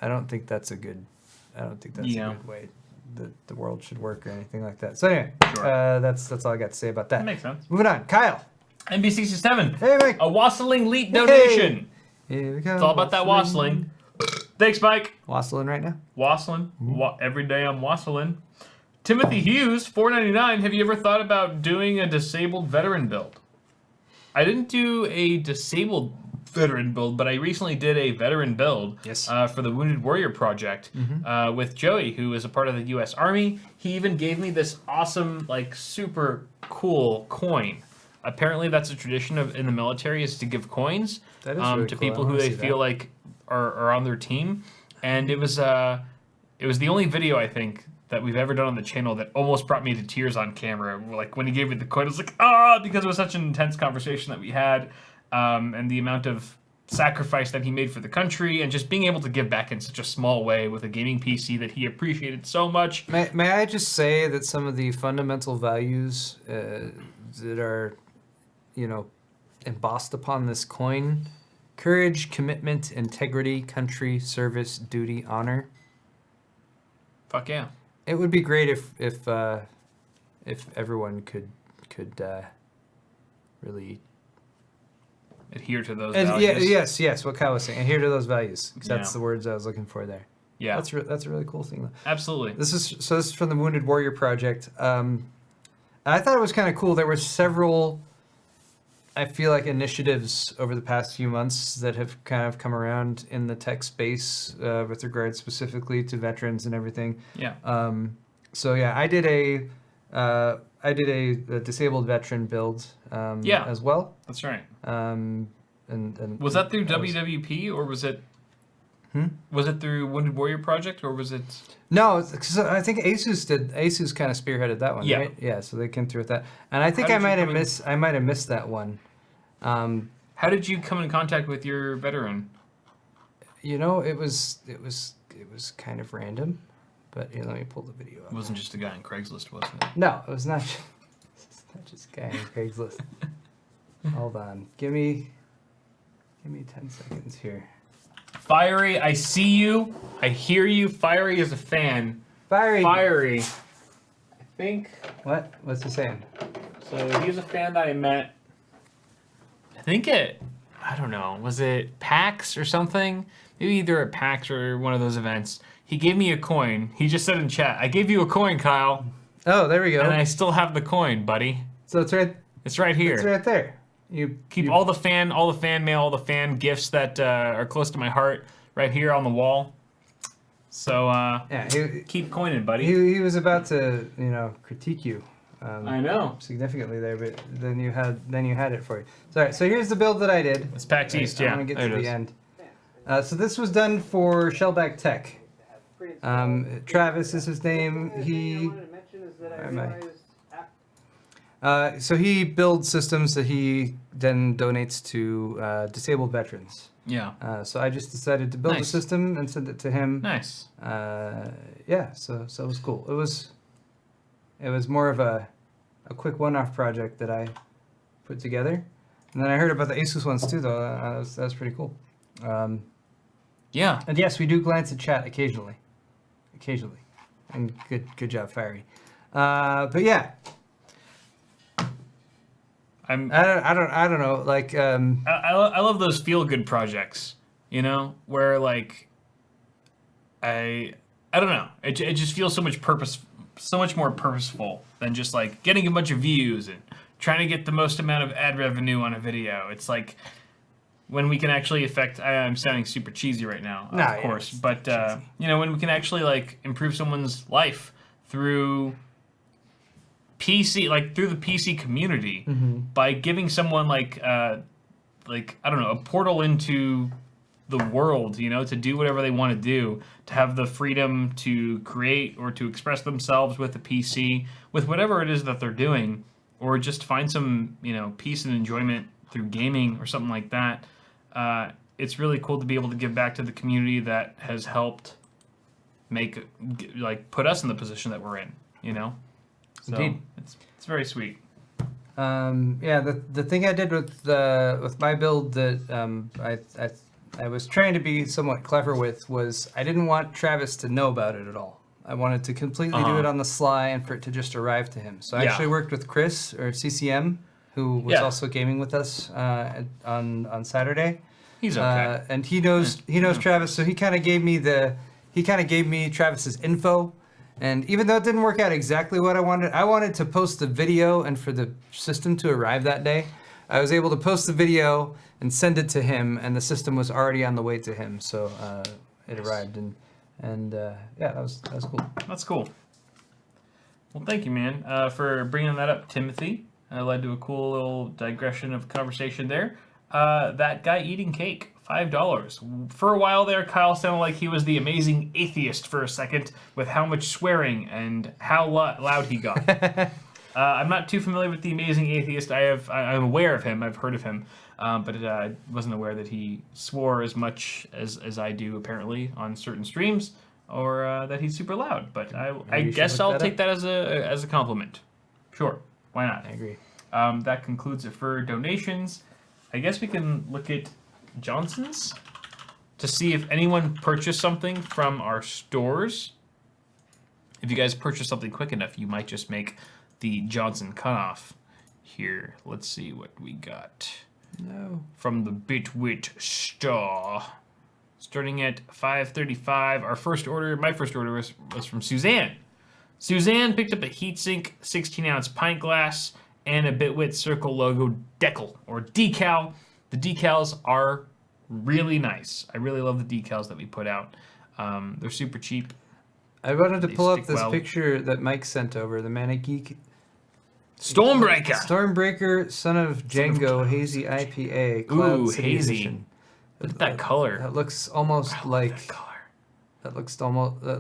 I don't think that's a good way that the world should work or anything like that. So anyway, that's all I got to say about that. That makes sense. Moving on, Kyle. NB67. Hey, Mike. A wassailing leet donation. Hey. Here we go. It's all about that wassailing. Thanks, Mike. Wassailing right now? Wassailing. Every day I'm wassailing. Timothy Hughes, $4.99. Have you ever thought about doing a disabled veteran build? I didn't do a disabled veteran build, but I recently did a veteran build for the Wounded Warrior Project with Joey, who is a part of the U.S. Army. He even gave me this awesome, like, super cool coin. Apparently, that's a tradition in the military, is to give coins really to people who they feel like are on their team. And it was the only video, I think, that we've ever done on the channel that almost brought me to tears on camera. Like, when he gave me the coin, I was like, because it was such an intense conversation that we had, and the amount of sacrifice that he made for the country, and just being able to give back in such a small way with a gaming PC that he appreciated so much. May I just say that some of the fundamental values that are, embossed upon this coin: courage, commitment, integrity, country, service, duty, honor. Fuck yeah. It would be great if everyone could really adhere to those values. Yes. What Kyle was saying, adhere to those values. Because that's the words I was looking for there. Yeah, that's a really cool thing, though. Absolutely. This is from the Wounded Warrior Project. I thought it was kind of cool. There were several, I feel like, initiatives over the past few months that have kind of come around in the tech space with regards specifically to veterans and everything. Yeah. I did a disabled veteran build as well. That's right. And was that through WWP or was it? Was it through Wounded Warrior Project or was it? No, I think Asus kind of spearheaded that one, right? Yeah, so they came through with that, and I think I might have missed that one. How did you come in contact with your veteran? It was kind of random, but let me pull the video up. It wasn't just a guy on Craigslist, was it? No, it was not. It's not just a guy on Craigslist. Hold on, give me 10 seconds here. Fiery, I see you. I hear you. Fiery is a fan. Fiery. I think. What? What's he saying? So he's a fan that I met. I don't know. Was it PAX or something? Maybe either at PAX or one of those events. He gave me a coin. He just said in chat, "I gave you a coin, Kyle." Oh, there we go. And I still have the coin, buddy. So it's right. It's right here. It's right there. You keep all the fan mail, all the fan gifts that are close to my heart right here on the wall. So keep coining, buddy. He was about to critique you. I know significantly there, but then you had it for you. So here's the build that I did. It's PAX East, I'm gonna get to the end. So this was done for Shellback Tech. Travis is his name. So he builds systems that he then donates to disabled veterans. Yeah. So I just decided to build a Nice. system and send it to him. Nice. Yeah, so it was cool. It was more of a quick one-off project that I put together. And then I heard about the Asus ones too, though. That was pretty cool. Yeah. And yes, we do glance at chat occasionally. And good job, Fiery. But yeah, I don't know. Like, I love those feel good projects, you know, where like I don't know. It just feels so much more purposeful than just like getting a bunch of views and trying to get the most amount of ad revenue on a video. It's like when we can actually affect. I'm sounding super cheesy right now, of course, but you know, when we can actually like improve someone's life through through the PC community by giving someone like I don't know, a portal into the world, you know, to do whatever they want to do, to have the freedom to create or to express themselves with a PC, with whatever it is that they're doing, or just find some, you know, peace and enjoyment through gaming or something like that. It's really cool to be able to give back to the community that has helped put us in the position that we're in, you know? So Indeed. It's very sweet. Yeah, the thing I did with my build that I was trying to be somewhat clever with was I didn't want Travis to know about it at all. I wanted to completely do it on the sly and for it to just arrive to him. So I actually worked with Chris, or CCM, who was also gaming with us on Saturday. He's okay. And he knows Travis, so he kind of gave me Travis's info. And even though it didn't work out exactly what I wanted to post the video and for the system to arrive that day. I was able to post the video and send it to him, and the system was already on the way to him, so it arrived, and yeah, that was cool. That's cool. Well, thank you, man, for bringing that up, Timothy. Led to a cool little digression of conversation there. That guy eating cake. $5. For a while there, Kyle sounded like he was the amazing atheist for a second with how much swearing and how loud he got. I'm not too familiar with the amazing atheist. I'm aware of him. I've heard of him, but I wasn't aware that he swore as much as I do apparently on certain streams, or that he's super loud. But I guess I'll take that as a compliment. Sure, why not? I agree. That concludes it for donations. I guess we can look at Johnson's to see if anyone purchased something from our stores. If you guys purchase something quick enough, you might just make the Johnson cutoff here. Let's see what we got. No. From the Bitwit store. Starting at $5.35. Our first order, my first order was from Suzanne. Suzanne picked up a heatsink, 16-ounce pint glass, and a Bitwit Circle logo decal. The decals are really nice. I really love the decals that we put out. They're super cheap. I wanted to pull up this picture that Mike sent over, the Manic Geek. Stormbreaker, Son of Django, Hazy IPA, Cloud City hazy. Edition. Look at that color. That looks almost like... That color. That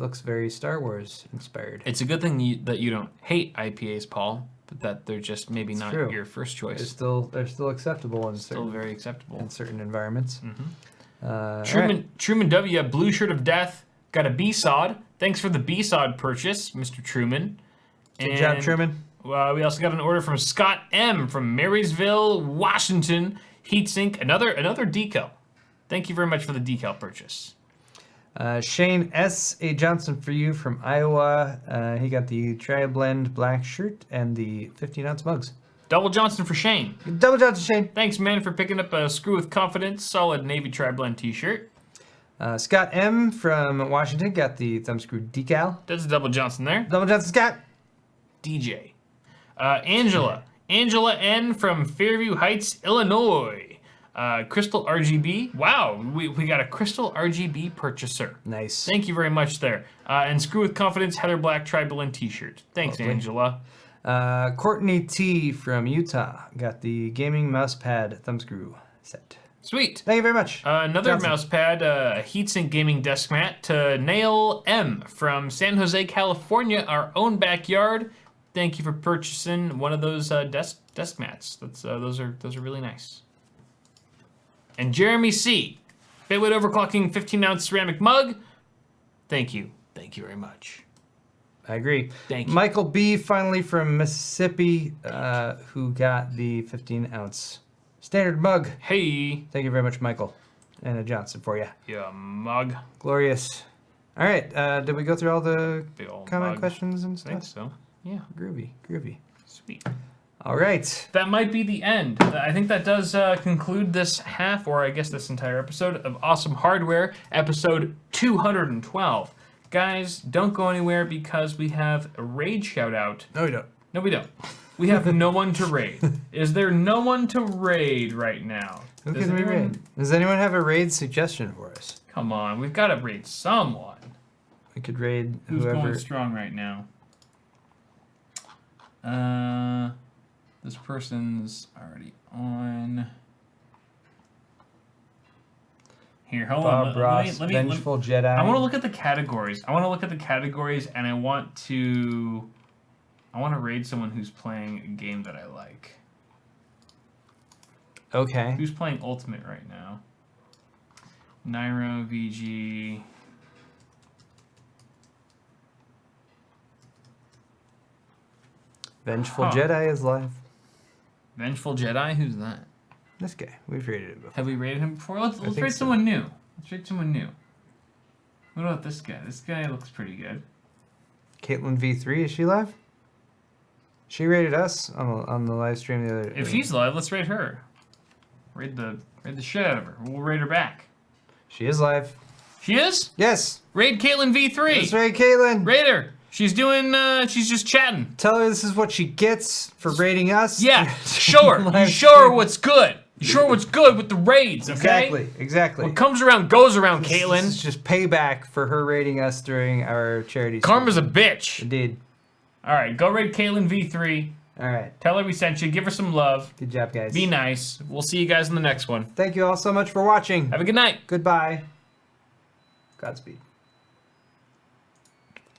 looks very Star Wars inspired. It's a good thing that you don't hate IPAs, Paul, but that they're just maybe not your first choice. They're still acceptable in very acceptable in certain environments. Truman W, Blue Shirt of Death, got a B-Sod. Thanks for the B-Sod purchase, Mr. Truman. Good job, Truman. We also got an order from Scott M from Marysville, Washington. Heatsink, another decal. Thank you very much for the decal purchase. Shane S. A. Johnson for you from Iowa. He got the Tri-Blend black shirt and the 15-ounce mugs. Double Johnson for Shane. Double Johnson, Shane. Thanks, man, for picking up a Screw with Confidence solid Navy Tri-Blend t-shirt. Scott M. from Washington got the Thumbscrew decal. That's a Double Johnson there. Double Johnson, Scott. DJ. Angela N. from Fairview Heights, Illinois. Crystal RGB. Wow, we got a Crystal RGB purchaser. Nice. Thank you very much there. And Screw with Confidence, Heather Black Tri-Blend t-shirt. Thanks, lovely. Angela. Courtney T. from Utah got the gaming mouse pad thumbscrew set. Sweet. Thank you very much. Another mouse pad, heatsink gaming desk mat to Nail M from San Jose, California, our own backyard. thank you for purchasing one of those desk mats. Those are really nice. And Jeremy C, Bitwit overclocking 15-ounce ceramic mug. Thank you very much. I agree. Thank you. Michael B, finally from Mississippi, who got the 15-ounce standard mug. Hey. Thank you very much, Michael. And a Johnson for you. Yeah, mug. Glorious. All right, did we go through all the Big old comment mug. questions and I stuff? think so. Yeah. Groovy. Sweet. All right. That might be the end. I think that does conclude this half, or I guess this entire episode of Awesome Hardware, episode 212. Guys, don't go anywhere because we have a raid shout out. No, we don't. No, we don't. We have no one to raid. Is there no one to raid right now? Who can we raid? Does anyone have a raid suggestion for us? Come on, we've got to raid someone. We could raid Who's whoever. going strong right now? This person's already on. Here, hold on. Bob Ross, Vengeful Jedi. I want to look at the categories. And I want to raid someone who's playing a game that I like. Okay. Who's playing Ultimate right now? Nairo, VG. Vengeful Jedi is live. Vengeful Jedi? Who's that? This guy. We've raided him before. Have we raided him before? Let's think raid so. someone new. Let's raid someone new. What about this guy? This guy looks pretty good. Caitlin V3, is she live? She raided us on the live stream the other day. If she's live, let's raid her. Raid the shit out of her. We'll raid her back. She is live. She is? Yes. Raid Caitlin V3. Let's raid Caitlin. Raid her. She's doing, she's just chatting. Tell her this is what she gets for raiding us. Yeah, show her. You show her what's good. You show her what's good with the raids, okay? Exactly. What comes around goes around, This Caitlin. is just payback for her raiding us during our charity Karma's stream. a bitch. Indeed. All right, go raid Caitlin V3. All right. Tell her we sent you. Give her some love. Good job, guys. Be nice. We'll see you guys in the next one. Thank you all so much for watching. Have a good night. Goodbye. Godspeed.